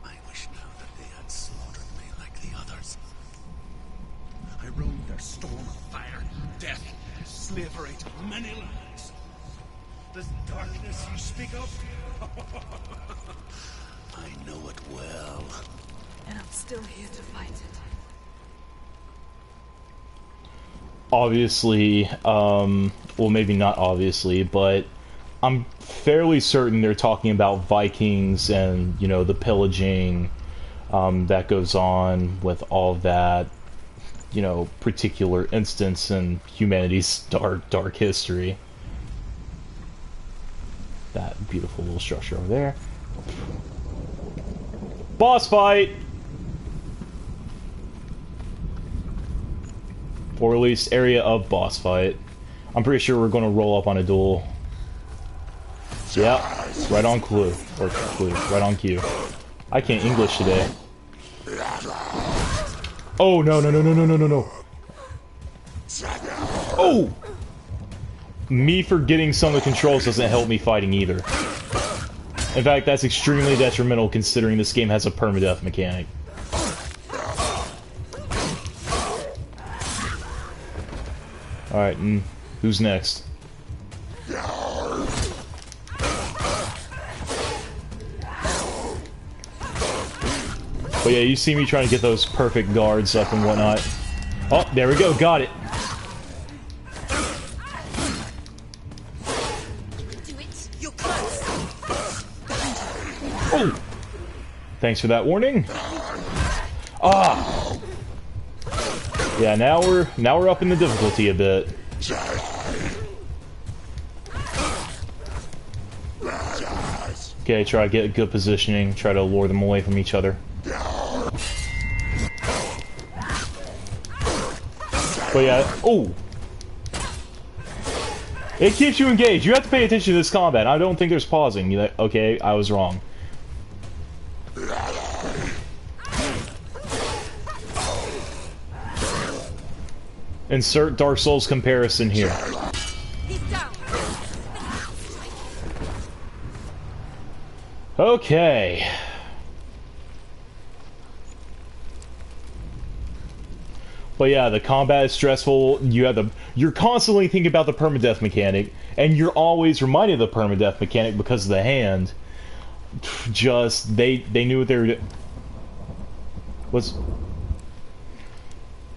I wish now that they had slaughtered me like the others. I rode their storm of fire, death, slavery to many lands. This darkness you speak of? I know it well. And I'm still here to fight it. Obviously, well, maybe not obviously, but I'm fairly certain they're talking about Vikings and, you know, the pillaging that goes on with all that, you know, particular instance in humanity's dark history. That beautiful little structure over there. Boss fight! Or at least area of boss fight. I'm pretty sure we're going to roll up on a duel. Yeah, right on clue. Or clue, right on cue. I can't English today. Oh, no, no, no, no, no, no, no, no. Oh! Me forgetting some of the controls doesn't help me fighting either. In fact, that's extremely detrimental considering this game has a permadeath mechanic. Alright, and who's next? But yeah, you see me trying to get those perfect guards up and whatnot. Oh, there we go, got it. Oh! Thanks for that warning. Ah! Yeah, now we're up in the difficulty a bit. Okay, try to get good positioning, try to lure them away from each other. But yeah, oh! It keeps you engaged. You have to pay attention to this combat. I don't think there's pausing. You're like, okay, I was wrong. Insert Dark Souls comparison here. Okay. But yeah, the combat is stressful. You're constantly thinking about the permadeath mechanic, and you're always reminded of the permadeath mechanic because of the hand. Just they knew what they were doing. Was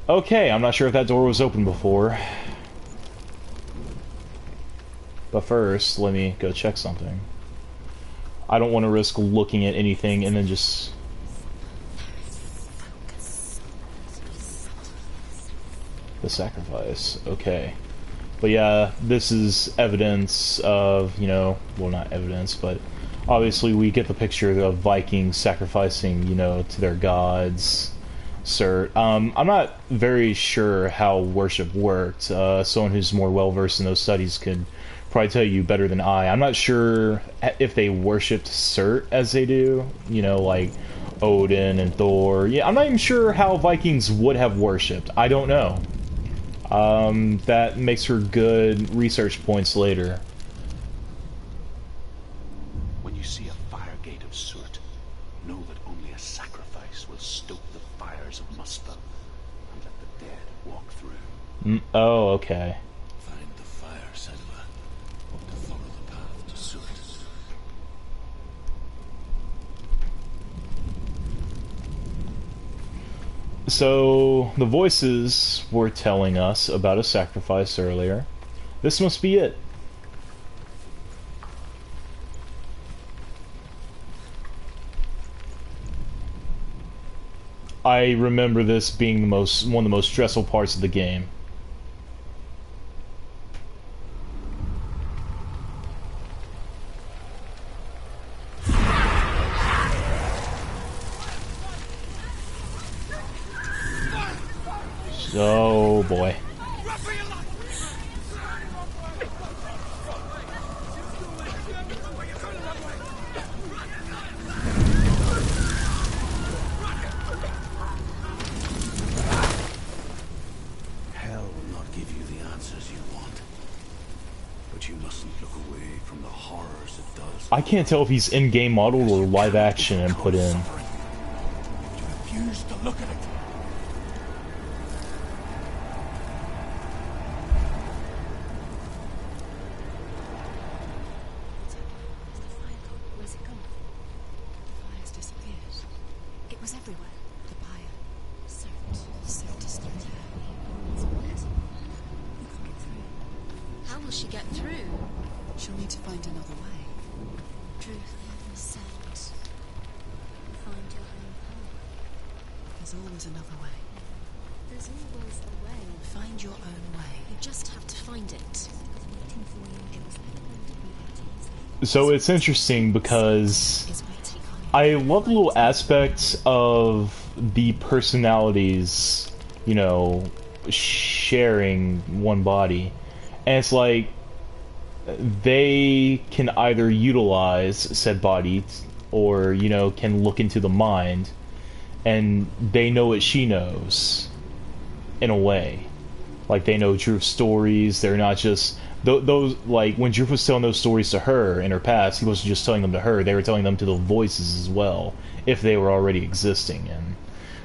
okay. I'm not sure if that door was open before. But first, let me go check something. I don't want to risk looking at anything and then just... The sacrifice, okay. But yeah, this is evidence of, you know, well, not evidence, but obviously we get the picture of Vikings sacrificing, you know, to their gods. Sir, I'm not very sure how worship worked. Someone who's more well-versed in those studies could probably tell you better than I. I'm not sure if they worshipped Surt as they do, you know, like Odin and Thor. Yeah, I'm not even sure how Vikings would have worshipped. I don't know. That makes for good research points later. When you see a fire gate of Surt, know that only a sacrifice will stoke the fires of Muspel and let the dead walk through. Oh, okay. Find the fire, Senua, to follow the path to Surt. So, the voices were telling us about a sacrifice earlier. This must be it. I remember this being one of the most stressful parts of the game. Oh boy. Hell will not give you the answers you want. But you mustn't look away from the horrors it does. I can't tell if he's in-game modeled or live action and put in. You refuse to look at it. Where's it gone? The fire's disappeared. It was everywhere. The pyre. So distant. It's on it. You can't get through. How will she get through? She'll need to find another way. Truth, scent. Find your own path. There's always another way. There's always a way. Find your own way. You just have to find it. Waiting for you. It was So it's interesting because I love the little aspects of the personalities, you know, sharing one body. And it's like they can either utilize said body or, you know, can look into the mind and they know what she knows in a way. Like, they know Drew's stories. They're not just those, like, when Drew was telling those stories to her in her past, he wasn't just telling them to her. They were telling them to the voices as well, if they were already existing. And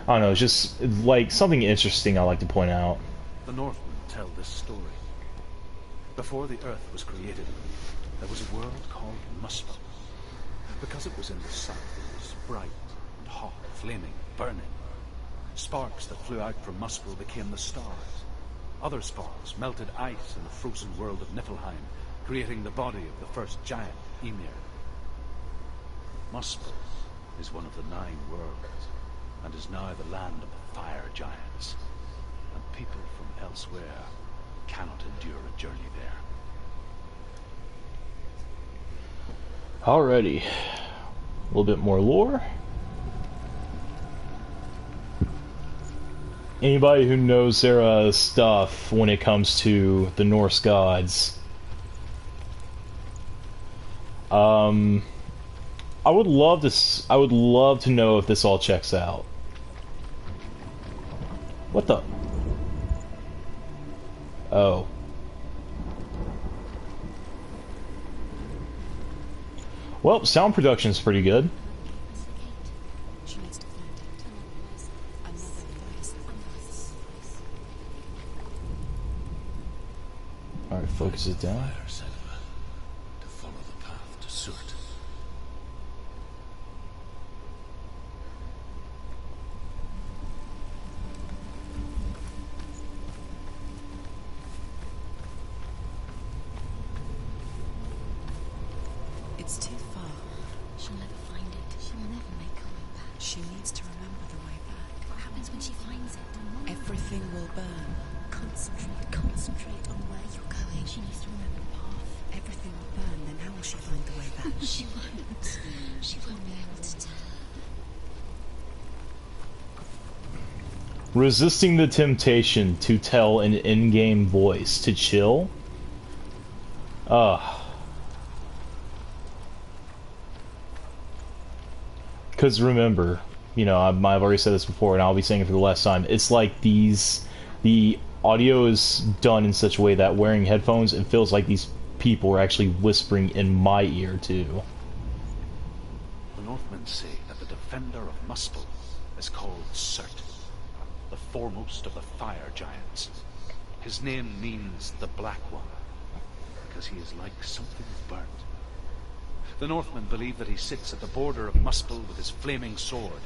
I don't know, it's just like something interesting I like to point out. The Northmen tell this story. Before the Earth was created, there was a world called Muspel. Because it was in the south, it was bright and hot, flaming, burning. Sparks that flew out from Muspel became the stars. Other sparks melted ice in the frozen world of Niflheim, creating the body of the first giant, Ymir. Muspel is one of the 9 worlds, and is now the land of the fire giants. And people from elsewhere cannot endure a journey there. Alrighty. A little bit more lore. Anybody who knows their stuff when it comes to the Norse gods, I would love to know if this all checks out. What the? Oh. Well, sound production's pretty good. She needs to find it. Another voice. Alright, focus it down. Fire Senua, to follow the path to Surt. It's too far. She'll never find it. She'll never make her way back. She needs to remember the way back. What happens when she finds it? Everything will burn. Concentrate on where you're going. She needs to remember the path. Everything will burn, then how will she find the way back? She won't. She won't be able to tell. Resisting the temptation to tell an in-game voice to chill. Because remember, you know, I've already said this before, and I'll be saying it for the last time. It's like the audio is done in such a way that wearing headphones, it feels like these people are actually whispering in my ear too. The Northmen say that the defender of Muspel is called Surt, the foremost of the fire giants. His name means the Black One, because he is like something burnt. The Northmen believe that he sits at the border of Muspel with his flaming sword,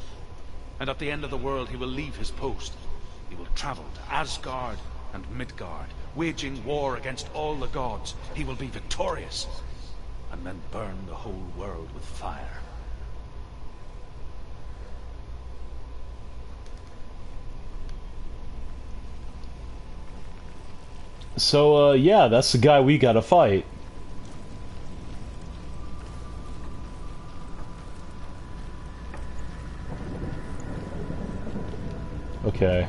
and at the end of the world he will leave his post. He will travel to Asgard and Midgard, waging war against all the gods. He will be victorious, and then burn the whole world with fire. So, yeah, that's the guy we gotta fight. Okay.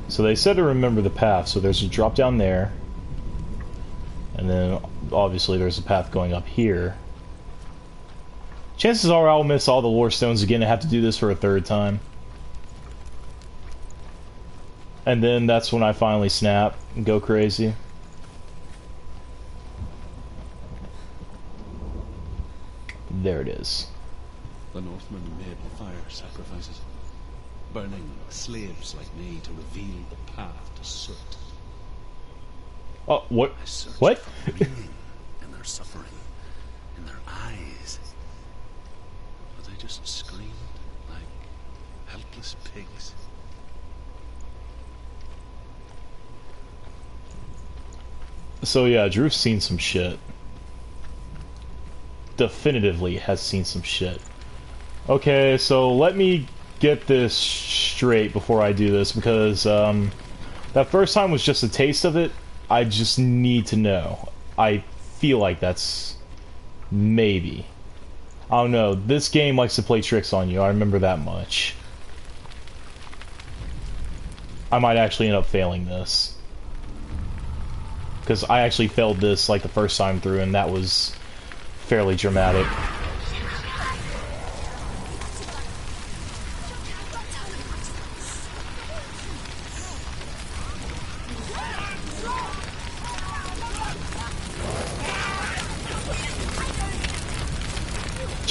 So they said to remember the path, so there's a drop down there. And then, obviously, there's a path going up here. Chances are I'll miss all the lore stones again and have to do this for a 3rd time. And then that's when I finally snap and go crazy. There it is. The Northmen made fire sacrifices, burning slaves like me to reveal the path to Surt. Oh, what? I searched What? for meaning in their suffering, in their eyes. But they just screamed like helpless pigs. So yeah, Drew's seen some shit. Definitively has seen some shit. Okay, so let me get this straight before I do this, because that first time was just a taste of it. I just need to know. I feel like that's maybe. I don't know. This game likes to play tricks on you. I remember that much. I might actually end up failing this. Because I actually failed this like the first time through, and that was fairly dramatic.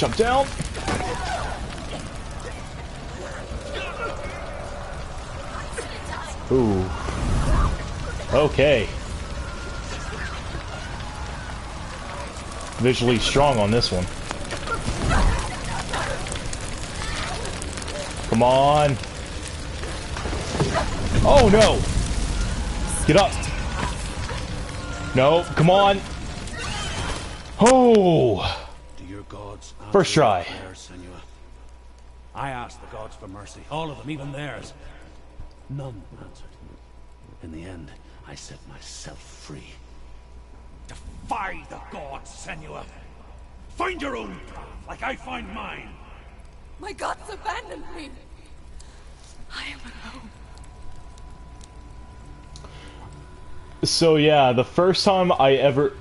Jump down. Ooh. Okay. Visually strong on this one. Come on. Oh no! Get up. No, come on. Oh! Do your gods answer First try. your prayers, Senua? I asked the gods for mercy, all of them, even theirs. None answered. In the end, I set myself free. Defy the gods, Senua. Find your own path, like I find mine. My gods abandoned me. I am alone. So yeah, the first time I ever...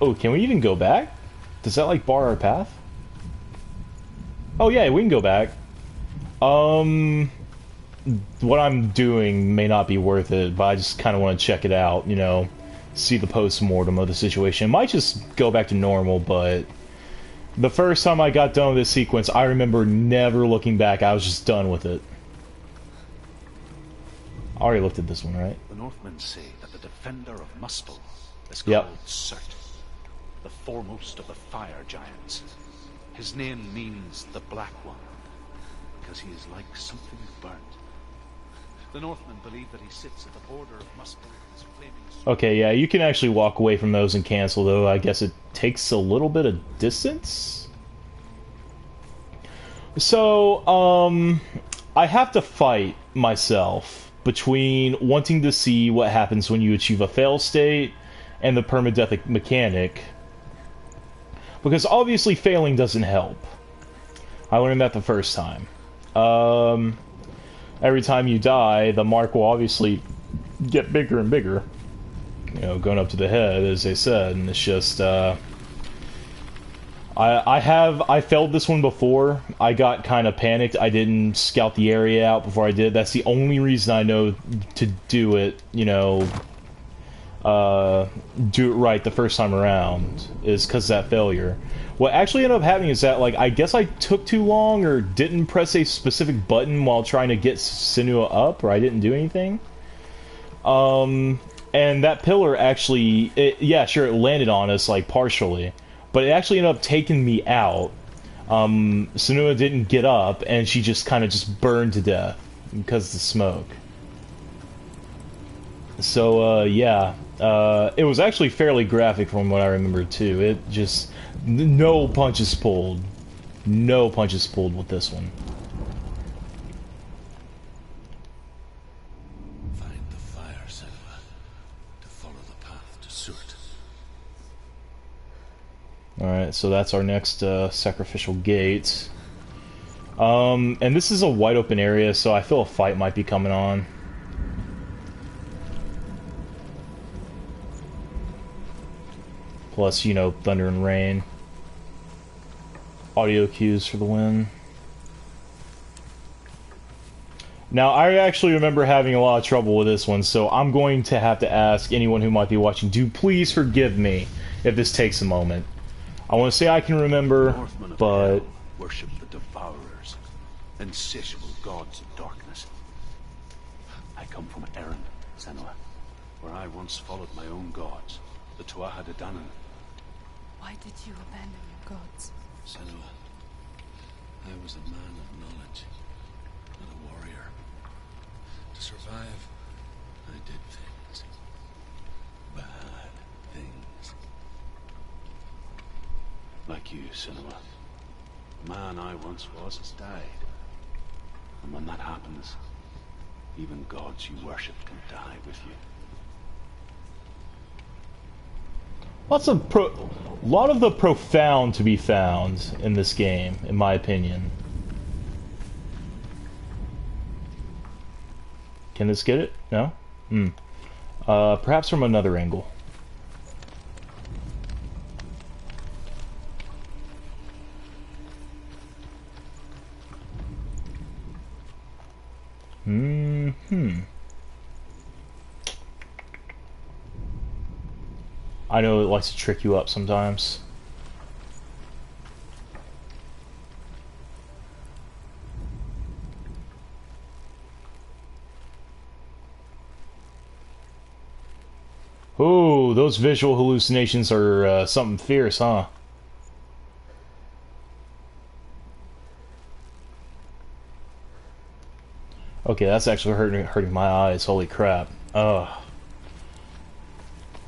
Oh, can we even go back? Does that like bar our path? Oh yeah, we can go back. What I'm doing may not be worth it, but I just kind of want to check it out, you know, see the post-mortem of the situation. It might just go back to normal, but the first time I got done with this sequence, I remember never looking back. I was just done with it. I already looked at this one, right? The Northmen say that the defender of Muspel is called Surt, the foremost of the fire giants. His name means the Black One, because he is like something burnt. The Northmen believe that he sits at the border of Muspel with his flaming sword. Okay, yeah, you can actually walk away from those and cancel, though I guess it takes a little bit of distance. So, I have to fight myself between wanting to see what happens when you achieve a fail state and the permadeath mechanic. Because obviously failing doesn't help. I learned that the first time. Every time you die, the mark will obviously get bigger and bigger. You know, going up to the head, as they said, and it's just, I failed this one before. I got kind of panicked. I didn't scout the area out before I did. That's the only reason I know to do it, you know, do it right the first time around, is because of that failure. What actually ended up happening is that, like, I guess I took too long or didn't press a specific button while trying to get Senua up, or I didn't do anything. And that pillar actually, yeah, sure, it landed on us, like, partially. But it actually ended up taking me out. Senua didn't get up, and she just kind of just burned to death because of the smoke. So, yeah. It was actually fairly graphic from what I remember, too. It just... No punches pulled. No punches pulled with this one. Find the fire, Senua, to follow the path to Surt. Alright, so that's our next sacrificial gate. And this is a wide open area, so I feel a fight might be coming on. Plus, you know, thunder and rain. Audio cues for the win. Now, I actually remember having a lot of trouble with this one, so I'm going to have to ask anyone who might be watching, do please forgive me if this takes a moment. I want to say I can remember, but... worship the Devourers, insatiable gods of darkness. I come from Erin, Senua, where I once followed my own gods, the Tuatha De Danann. Why did you abandon your gods? Senua, I was a man of knowledge, not a warrior. To survive, I did things. Bad things. Like you, Senua. The man I once was has died. And when that happens, even gods you worship can die with you. Lot of the profound to be found in this game, in my opinion. Can this get it? No? Perhaps from another angle. I know it likes to trick you up sometimes. Oh, those visual hallucinations are something fierce, huh? Okay, that's actually hurting my eyes. Holy crap. Ugh.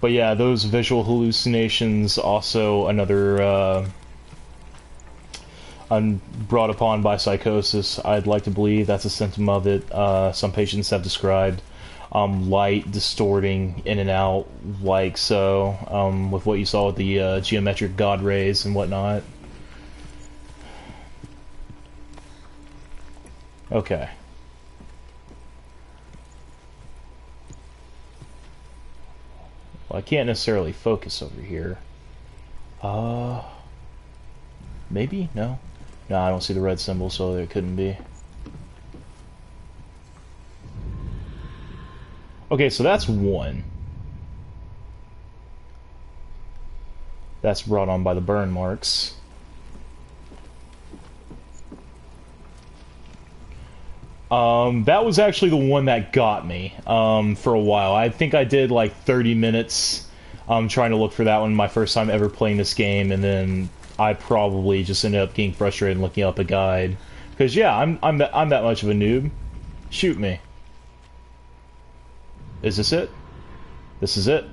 But yeah, those visual hallucinations also another brought upon by psychosis. I'd like to believe that's a symptom of it. Some patients have described light distorting in and out, like so, with what you saw with the geometric god rays and whatnot. Okay. Well, I can't necessarily focus over here. Maybe? No? No, I don't see the red symbol, so it couldn't be. Okay, so that's one. That's brought on by the burn marks. That was actually the one that got me, for a while. I think I did like 30 minutes, trying to look for that one my first time ever playing this game, and then I probably just ended up getting frustrated and looking up a guide. Because yeah, I'm that much of a noob. Shoot me. Is this it? This is it.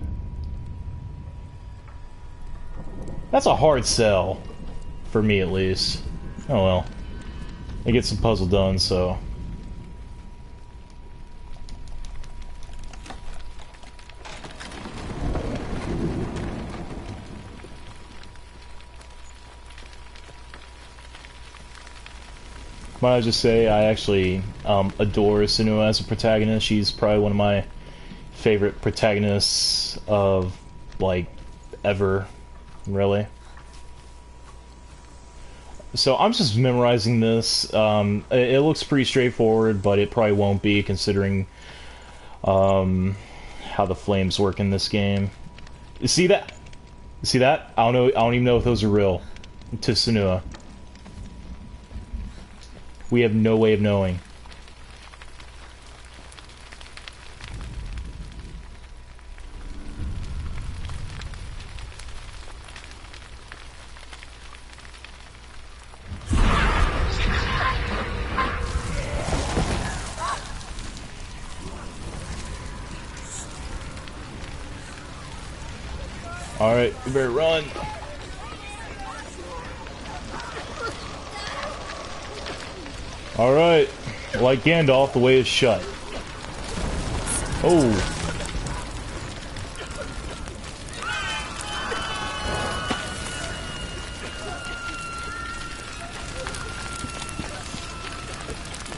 That's a hard sell. For me, at least. Oh well. I get some puzzle done, so... Might I just say, I actually adore Senua as a protagonist. She's probably one of my favorite protagonists of, like, ever, really. So I'm just memorizing this. It looks pretty straightforward, but it probably won't be, considering how the flames work in this game. You see that? See that? I don't know. I don't even know if those are real. To Senua. We have no way of knowing. Alright, we better run. Alright, like Gandalf, the way is shut. Oh.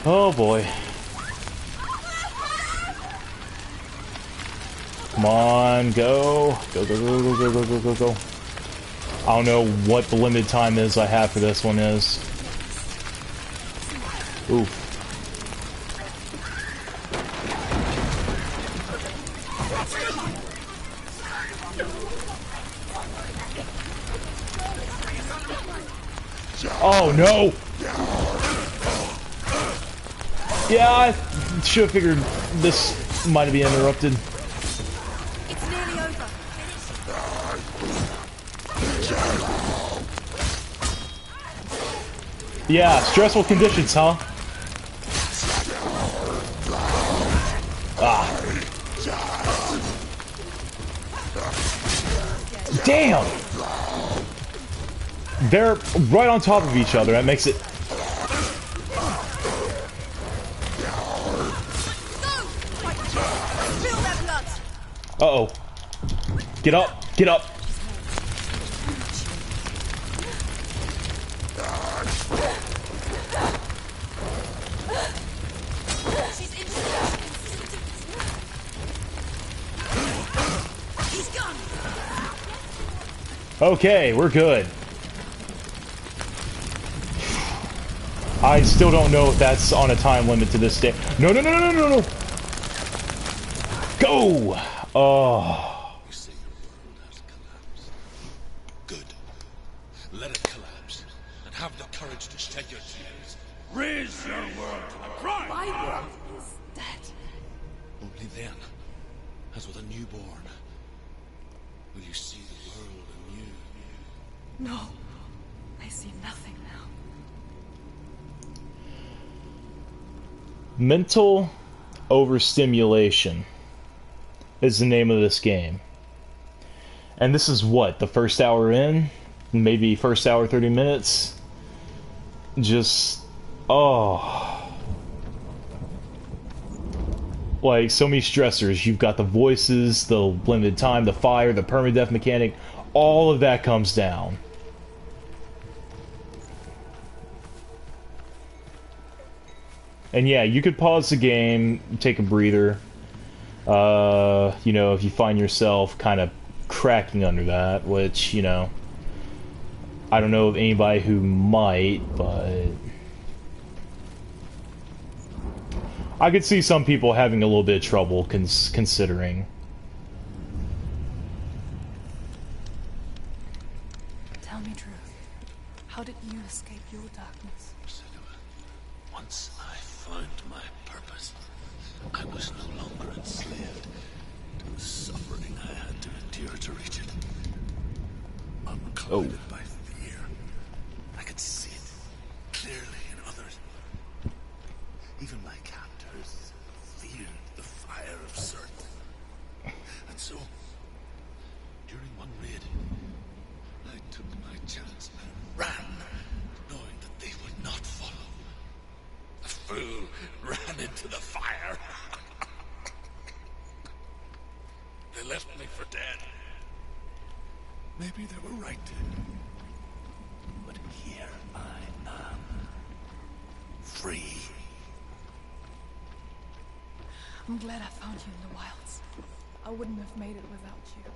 Oh boy. Come on, go. Go, go, go, go, go, go, go, go, go. I don't know what the limited time is I have for this one is. Oof. Oh no! Yeah, I should have figured this might be interrupted. It's nearly over. Yeah, stressful conditions, huh? Ah. Damn! They're right on top of each other. That makes it... Uh-oh. Get up! Get up! Okay, we're good. I still don't know if that's on a time limit to this day. No, no, no, no, no, no, no! Go! Oh. You say your world has collapsed. Good. Let it collapse. And have the courage to shed your tears. Raise your world to the cry! My world is dead. Only then, as with a newborn, Will you see the world anew? No. I see nothing now. Mental overstimulation is the name of this game. And this is what, the first hour in? Maybe first hour, 30 minutes? Just, oh. Like, so many stressors. You've got the voices, the limited time, the fire, the permadeath mechanic. All of that comes down. And yeah, you could pause the game, take a breather. You know, if you find yourself kind of cracking under that, which, you know, I don't know of anybody who might, but I could see some people having a little bit of trouble considering. Tell me truth. How did you escape your darkness? Once I found my purpose, I was no longer enslaved to the suffering I had to endure to reach it. Unclouded by fear, I could see it clearly in others. Even my captors feared the fire of Surt. And so, during one raid, I took my chance and ran, knowing that they would not follow. The fool ran into the fire. They left me for dead. Maybe they were right. But here I am. Free. I'm glad I found you in the wilds. I wouldn't have made it without you.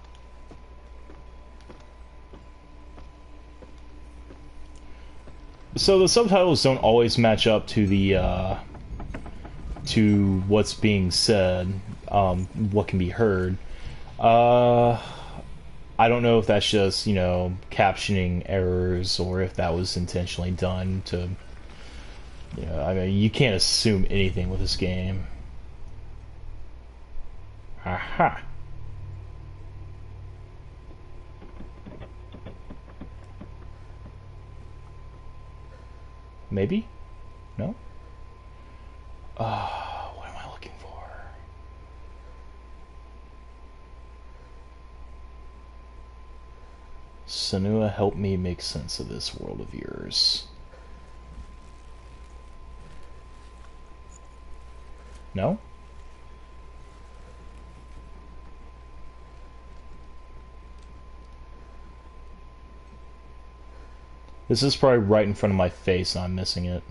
So the subtitles don't always match up to the to what's being said, what can be heard. I don't know if that's just, you know, captioning errors or if that was intentionally done to, you know, I mean, you can't assume anything with this game. Aha. Maybe? No? What am I looking for? Senua, help me make sense of this world of yours. No? This is probably right in front of my face and I'm missing it.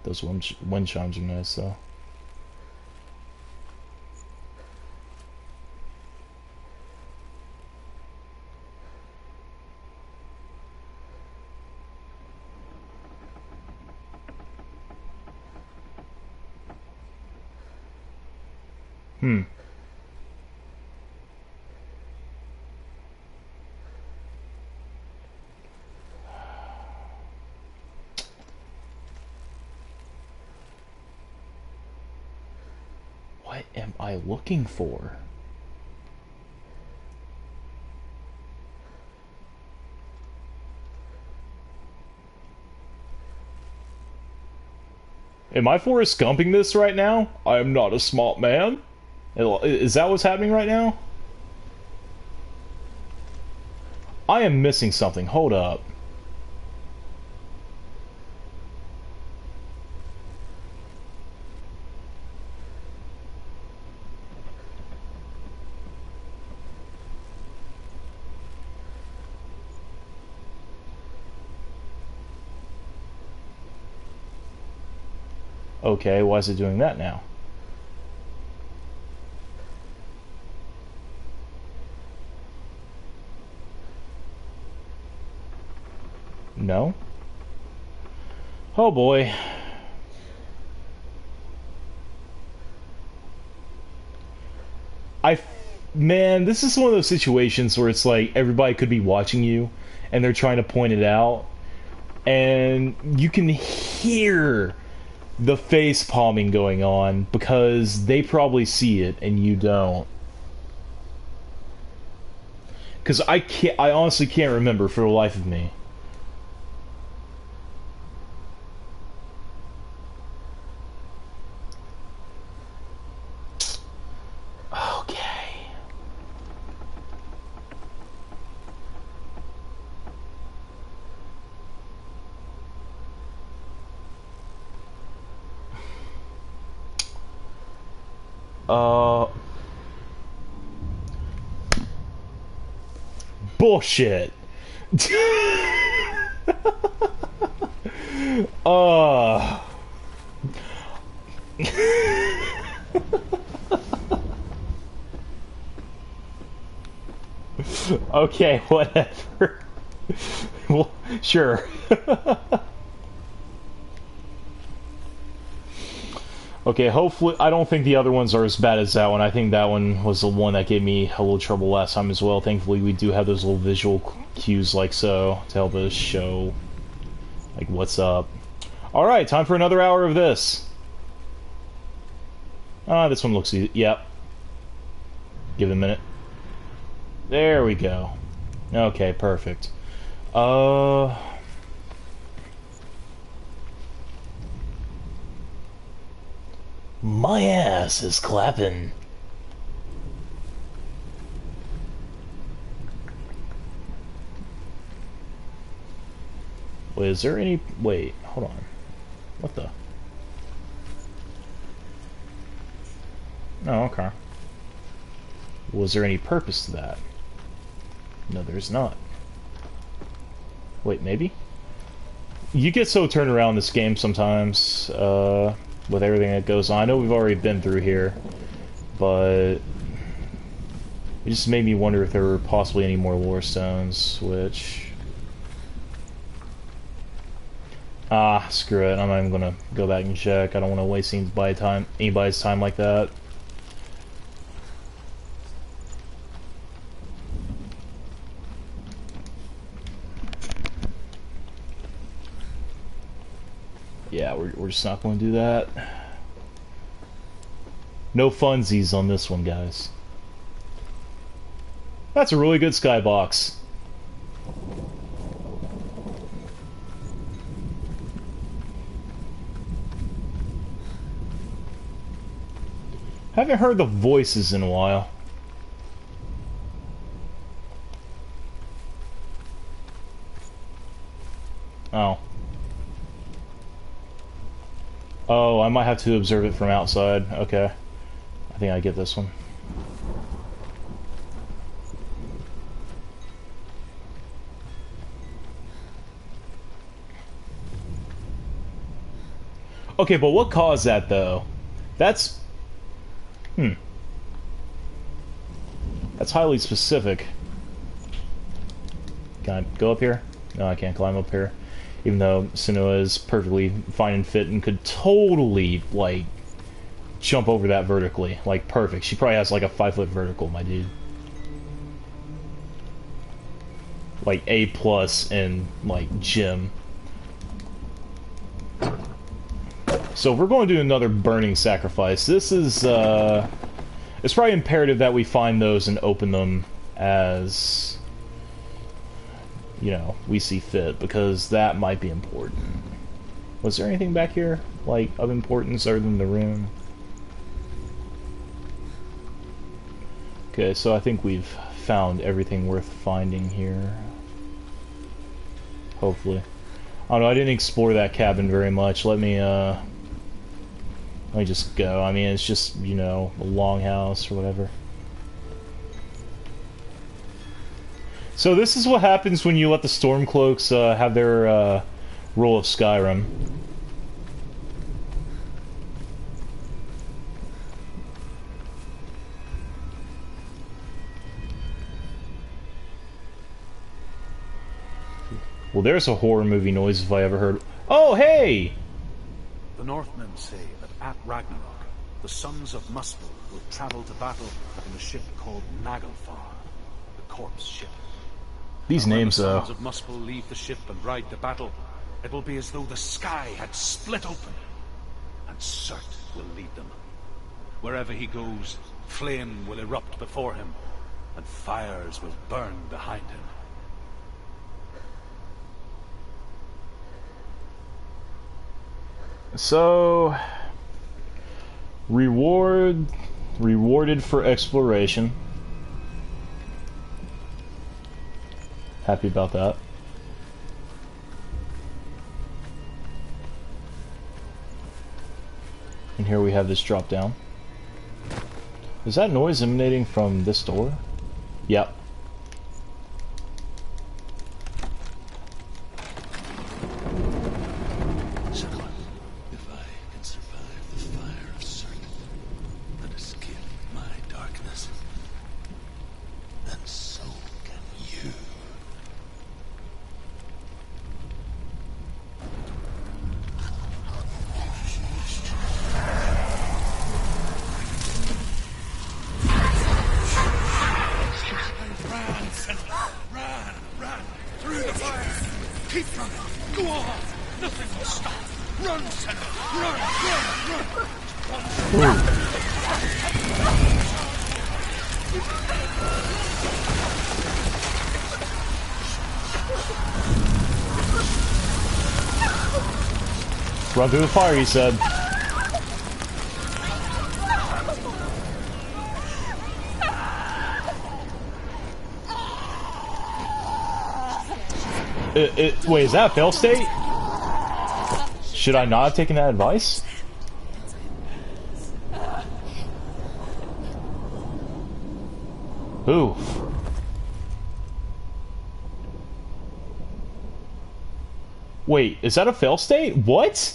Those wind chimes are nice, though. What am I looking for? Am I Forrest Gumping this right now? I am not a smart man. Is that what's happening right now? I am missing something. Hold up. Okay, why is it doing that now? No? Oh boy. Man, this is one of those situations where it's like everybody could be watching you and they're trying to point it out and you can hear the face palming going on because they probably see it and you don't. Because I honestly can't remember for the life of me. Okay. Bullshit. uh Okay, whatever. Well, sure. Okay, hopefully, I don't think the other ones are as bad as that one. I think that one was the one that gave me a little trouble last time as well. Thankfully, we do have those little visual cues like so to help us show, like, what's up. Alright, time for another hour of this. This one looks easy. Yep. Give it a minute. There we go. Okay, perfect. My ass is clapping. Wait, is there any... Wait, hold on. What the... Oh, okay. Was there any purpose to that? No, there's not. Wait, maybe? You get so turned around in this game sometimes, with everything that goes on. I know we've already been through here, but it just made me wonder if there were possibly any more lore stones, which... screw it. I'm not even gonna go back and check. I don't want to waste anybody's time like that. Yeah, we're just not going to do that. No funsies on this one, guys. That's a really good skybox. Haven't heard the voices in a while. Oh. Oh, I might have to observe it from outside. Okay. I think I get this one. Okay, but what caused that, though? That's... That's highly specific. Can I go up here? No, I can't climb up here. Even though Senua is perfectly fine and fit and could totally, like, jump over that vertically. Like, perfect. She probably has, like, a 5-foot vertical, my dude. Like, A+ in, like, gym. So if we're going to do another burning sacrifice, this is, it's probably imperative that we find those and open them as... you know, we see fit, because that might be important. Was there anything back here, like, of importance other than the room? Okay, so I think we've found everything worth finding here. Hopefully. I don't know, I didn't explore that cabin very much. Let me just go. I mean, it's just, you know, a longhouse or whatever. So this is what happens when you let the Stormcloaks have their role of Skyrim. Well, there's a horror movie noise if I ever heard. Oh, hey! The Northmen say that at Ragnarok, the sons of Muspel will travel to battle in a ship called Naglfar, the corpse ship. These names, the though. sons of Muspel leave the ship and ride to battle, It will be as though the sky had split open, and Surt will lead them. Wherever he goes, flame will erupt before him, and fires will burn behind him. So, rewarded for exploration. Happy about that. And here we have this drop down. Is that noise emanating from this door? Yep. Run through the fire, he said. Wait, is that a fail state? Should I not have taken that advice? Ooh. Wait, is that a fail state? What?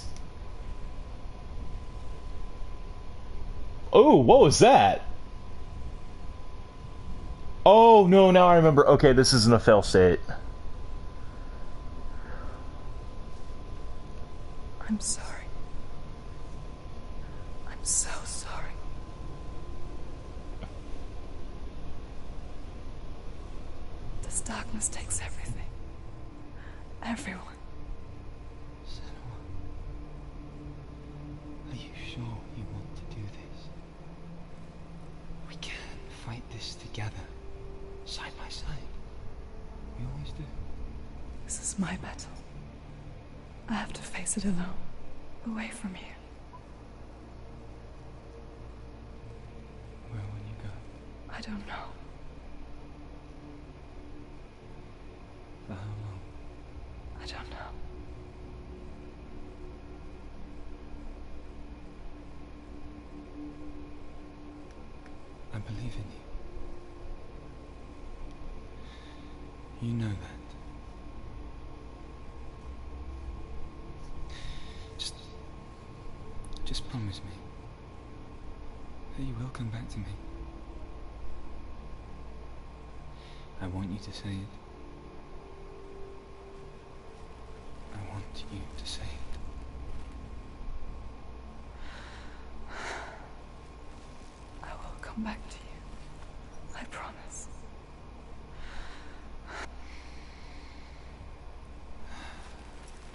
Oh, what was that? Oh, no, now I remember. Okay, this isn't a fail state. I'm sorry. I'm so sorry. This darkness takes everything. Everyone. Are you sure you want to do this? We can fight this together, side by side. We always do. This is my battle. I have to face it alone, away from you. Where will you go? I don't know. For how long? I don't know. I believe in you. You know that. Just promise me that you will come back to me. I want you to say it. I want you to say it. I will come back to you. I promise.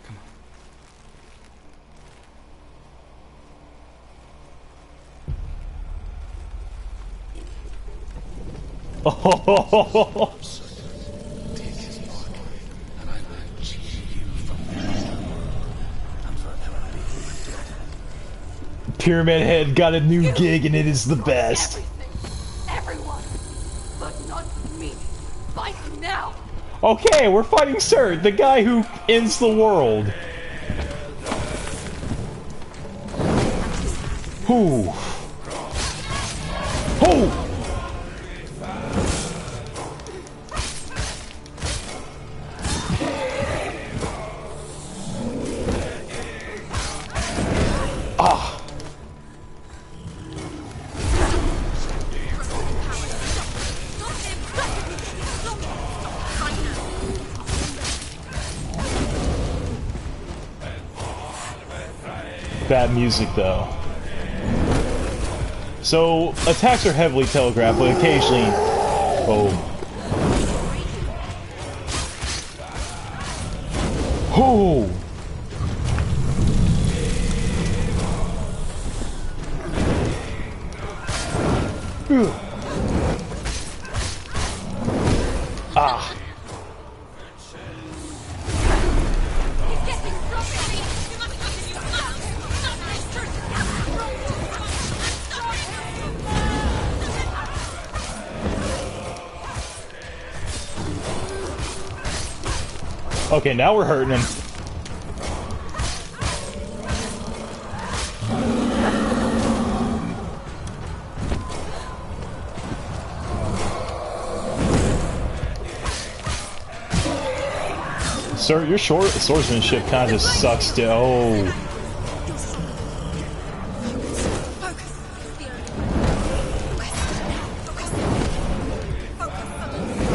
Come on. Oh, Take his mark, and I will cheat you from and forever be indebted. Pyramid Head got a new gig and it is the best. Everyone, but not me. Fight now. Okay, we're fighting Sir, the guy who ends the world. Who? Who? Ah. Bad music, though. So, attacks are heavily telegraphed, but occasionally... Oh. Oh! Ah! Okay, now we're hurting him. Sir, your swordsmanship kind of just sucks to. Oh.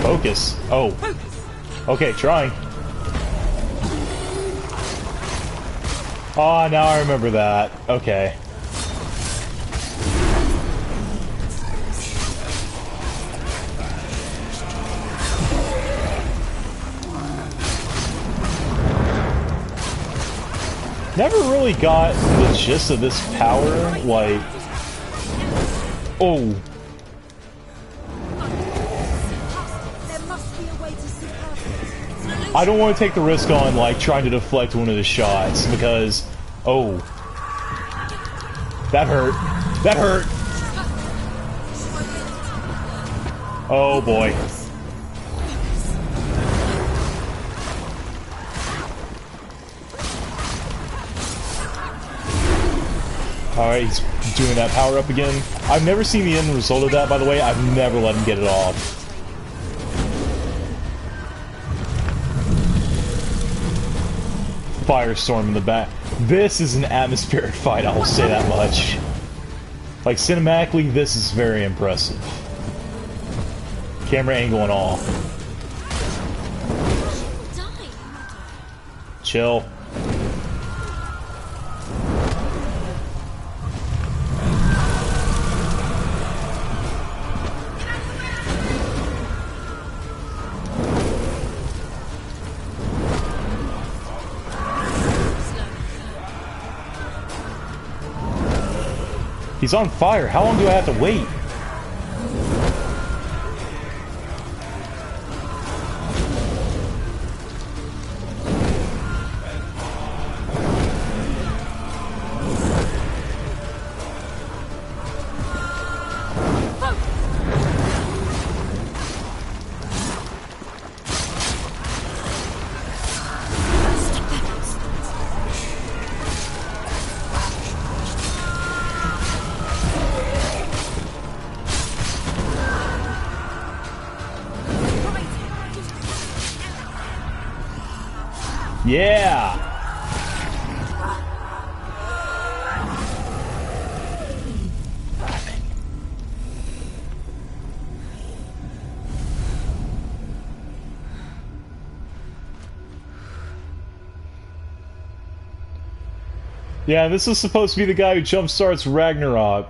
Focus. Oh. Okay, trying. Oh, now I remember that. Okay. Never really got the gist of this power, like... Oh. I don't want to take the risk on, like, trying to deflect one of the shots, because... Oh. That hurt. That hurt! Oh, boy. Alright, he's doing that power up again. I've never seen the end result of that, by the way. I've never let him get it off. Firestorm in the back. This is an atmospheric fight, I will say that much. Like, cinematically, this is very impressive. Camera angle and all. Chill. He's on fire. How long do I have to wait? Yeah! Yeah, this is supposed to be the guy who jumpstarts Ragnarok.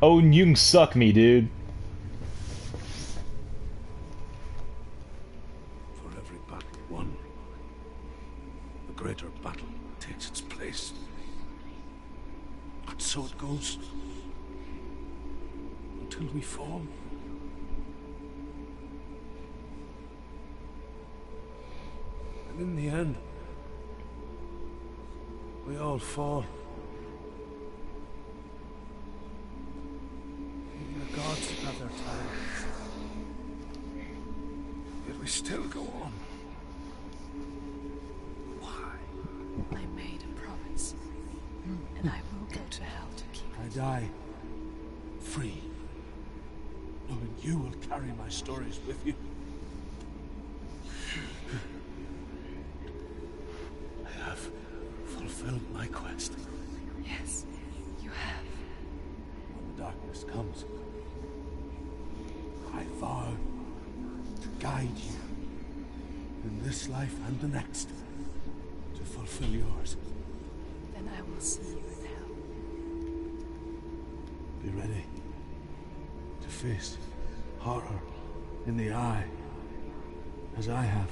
Oh, you can suck me, dude. For every battle won, a greater battle takes its place. And so it goes. Until we fall. And in the end, we all fall. Even the gods have their time. Yet we still go on. Why? I made a promise, and I will go to hell to keep I die free, knowing you will carry my stories with you. I have fulfilled my quest. Yes, you have. When the darkness comes, I vow to guide you in this life and the next to fulfill yours. Then I will see you in hell. Be ready to face horror in the eye, as I have.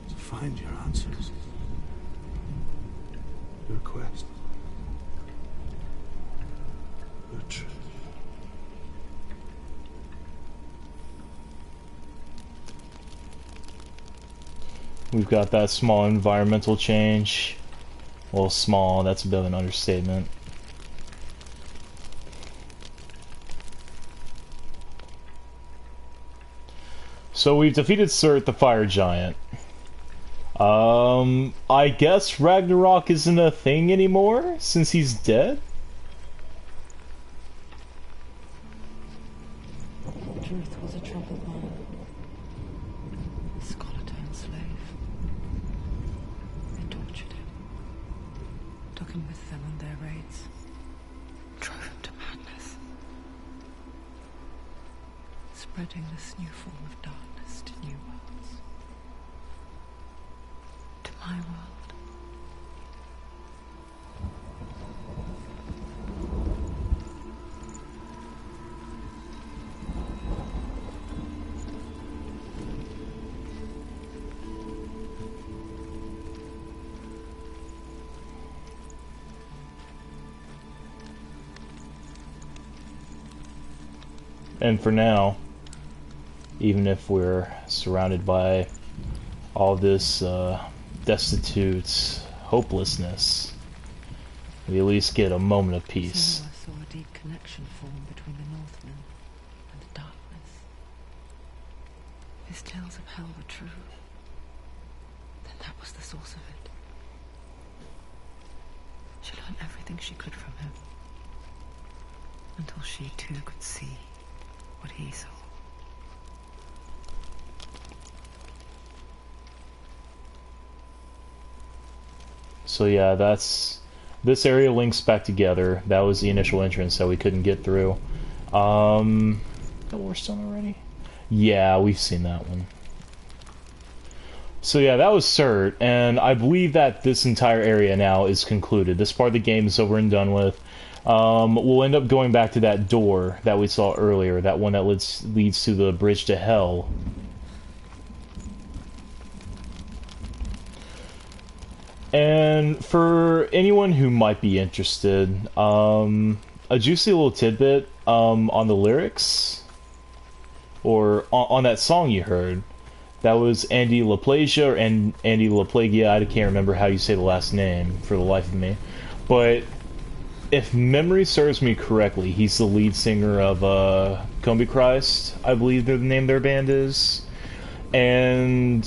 To find your answers. Your quest. Your truth. We've got that small environmental change. Well, small, that's a bit of an understatement. So we've defeated Surt, the fire giant. I guess Ragnarok isn't a thing anymore, since he's dead? Truth was a troubled man. A scholar turned slave. They tortured him. Took him with them on their raids. Drove him to madness. Spreading this new form of darkness to new worlds. To my world. And for now, even if we're surrounded by all this destitute hopelessness, we at least get a moment of peace. So I saw a deep connection form between the Northmen and the darkness. His tales of hell were true. Then that was the source of it. She learned everything she could from him. Until she too could see what he saw. So yeah, this area links back together. That was the initial entrance that we couldn't get through. Warstone already? Yeah, we've seen that one. So yeah, that was Surt, and I believe that this entire area now is concluded. This part of the game is over and done with. We'll end up going back to that door that we saw earlier, that one that leads to the bridge to hell. And for anyone who might be interested, a juicy little tidbit on the lyrics, or on that song you heard, that was Andy LaPlagia, or Andy LaPlagia, I can't remember how you say the last name for the life of me, but if memory serves me correctly, he's the lead singer of Combi Christ, I believe the name of their band is. And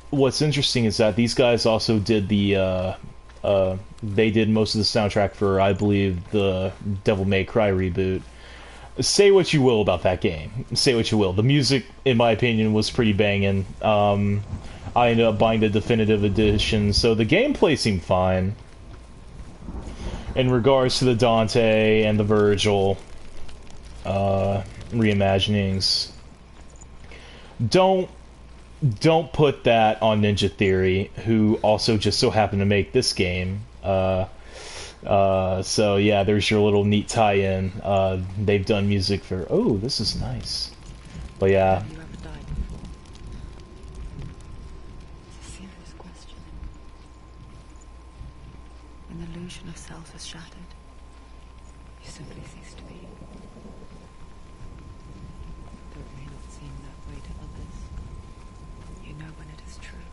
what's interesting is that these guys also did the they did most of the soundtrack for, I believe, the Devil May Cry reboot. Say what you will about that game. Say what you will. The music, in my opinion, was pretty banging. I ended up buying the definitive edition, so the gameplay seemed fine. In regards to the Dante and the Virgil reimaginings, don't put that on Ninja Theory, who also just so happened to make this game. So yeah, there's your little neat tie-in. They've done music for... Oh, this is nice. But yeah. Have you ever died before? It's a serious question. When the illusion of self is shattered, you simply cease to be. Though it may not seem that way to others, you know when it is true.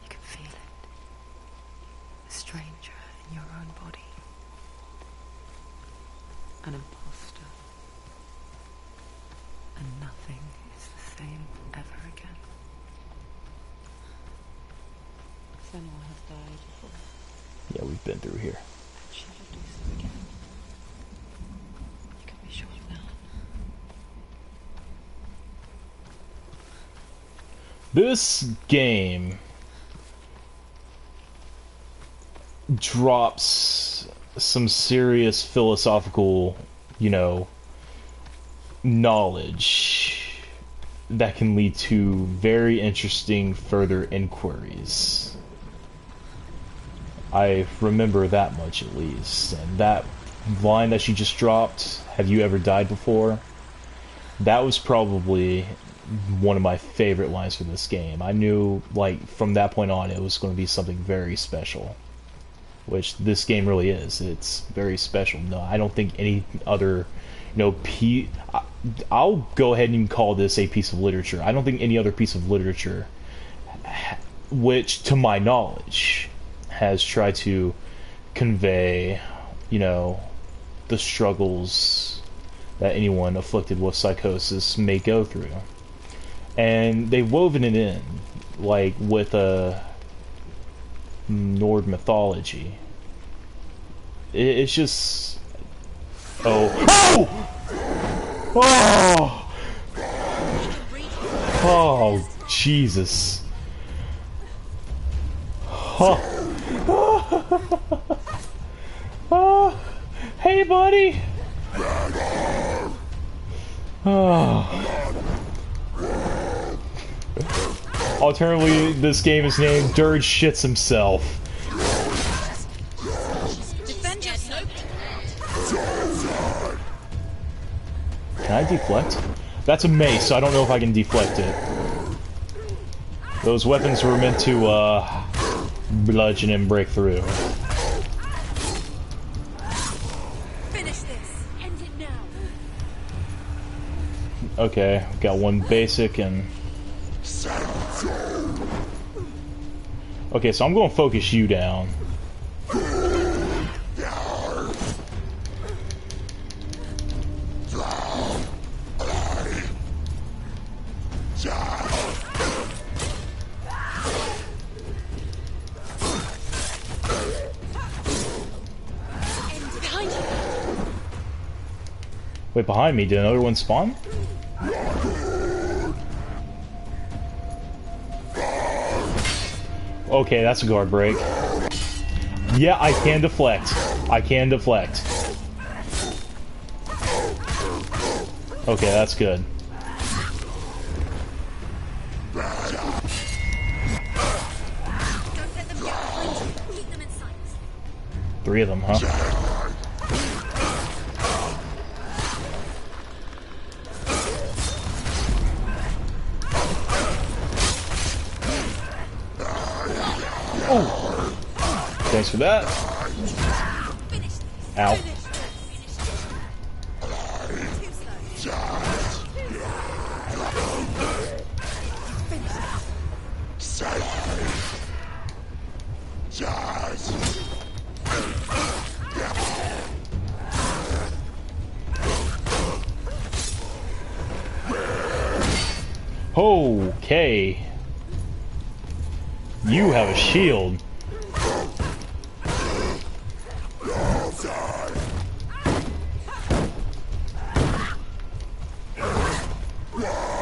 You can feel it. A stranger in your own body. An imposter. And nothing is the same ever again. Senua has died before. Yeah, we've been through here. And she will do so again. You can be sure of that. This game drops some serious philosophical, knowledge that can lead to very interesting further inquiries. I remember that much at least. And that line that she just dropped, "Have you ever died before?" That was probably one of my favorite lines for this game. I knew, from that point on, it was going to be something very special. Which this game really is. It's very special. No, I don't think any other, I'll go ahead and call this a piece of literature. I don't think any other piece of literature, which to my knowledge, has tried to convey, you know, the struggles that anyone afflicted with psychosis may go through. And they've woven it in, like, with a Nord mythology. It's just... Oh! Oh! Oh, Jesus. Oh. Oh. Hey, buddy! Oh. Alternatively, this game is named Dirge Shits Himself. Defend yourself. Can I deflect? That's a mace, so I don't know if I can deflect it. Those weapons were meant to, bludgeon and break through. Finish this. End it now. Okay, got one basic and... Okay, so I'm going to focus you down. Wait, behind me, did another one spawn? Okay, that's a guard break. Yeah, I can deflect. I can deflect. Okay, that's good. Don't let them get behind you. Keep them in sight. 3 of them, huh? Oh! Thanks for that. Ow. Okay. You have a shield.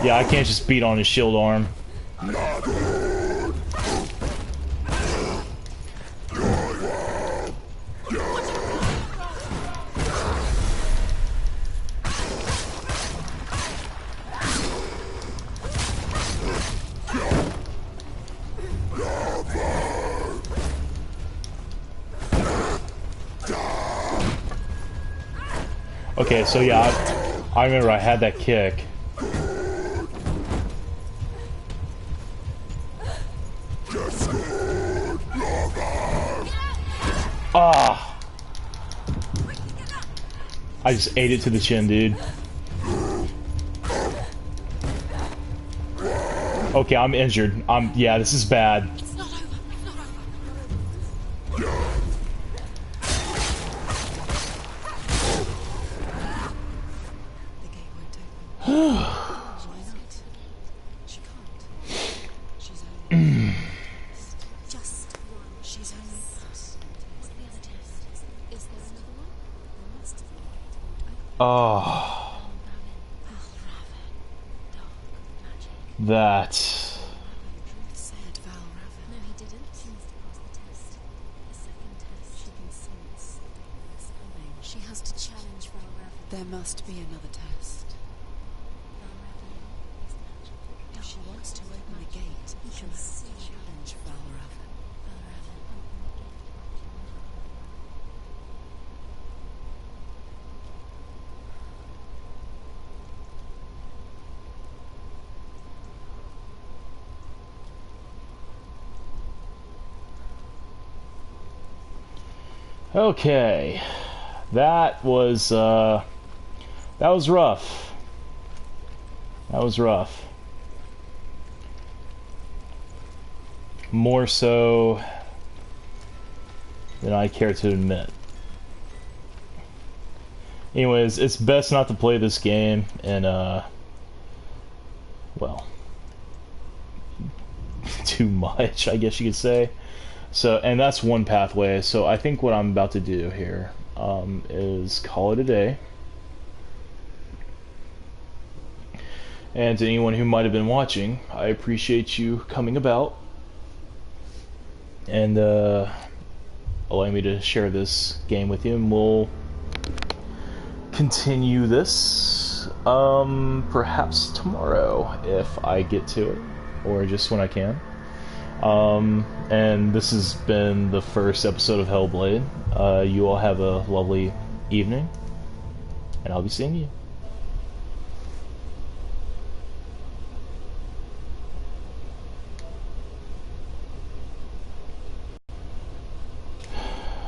Yeah, I can't just beat on his shield arm. Okay, so yeah, I remember I had that kick. Ah! I just ate it to the chin, dude. Okay, I'm injured. Yeah, this is bad. It's not over. It's not over. The gate won't open. Why not? She can't. She's only... Just one. She's only... What's the other test? Is there another one? There must be. Oh, that. Said Val Raven. No, he didn't. She must have passed the test. The second test. She can sense what's coming. She has to challenge Val Raven. There must be another test. Val Raven is magical. If she wants to open the gate, she must challenge Val Raven. Val Raven, open the gate. Okay, that was rough. That was rough. More so than I care to admit. Anyways, it's best not to play this game and, well, too much, I guess you could say. So, and that's one pathway. So I think what I'm about to do here is call it a day. And to anyone who might have been watching, I appreciate you coming about and allowing me to share this game with you. And we'll continue this perhaps tomorrow if I get to it, or just when I can. And this has been the first episode of Hellblade. You all have a lovely evening, and I'll be seeing you.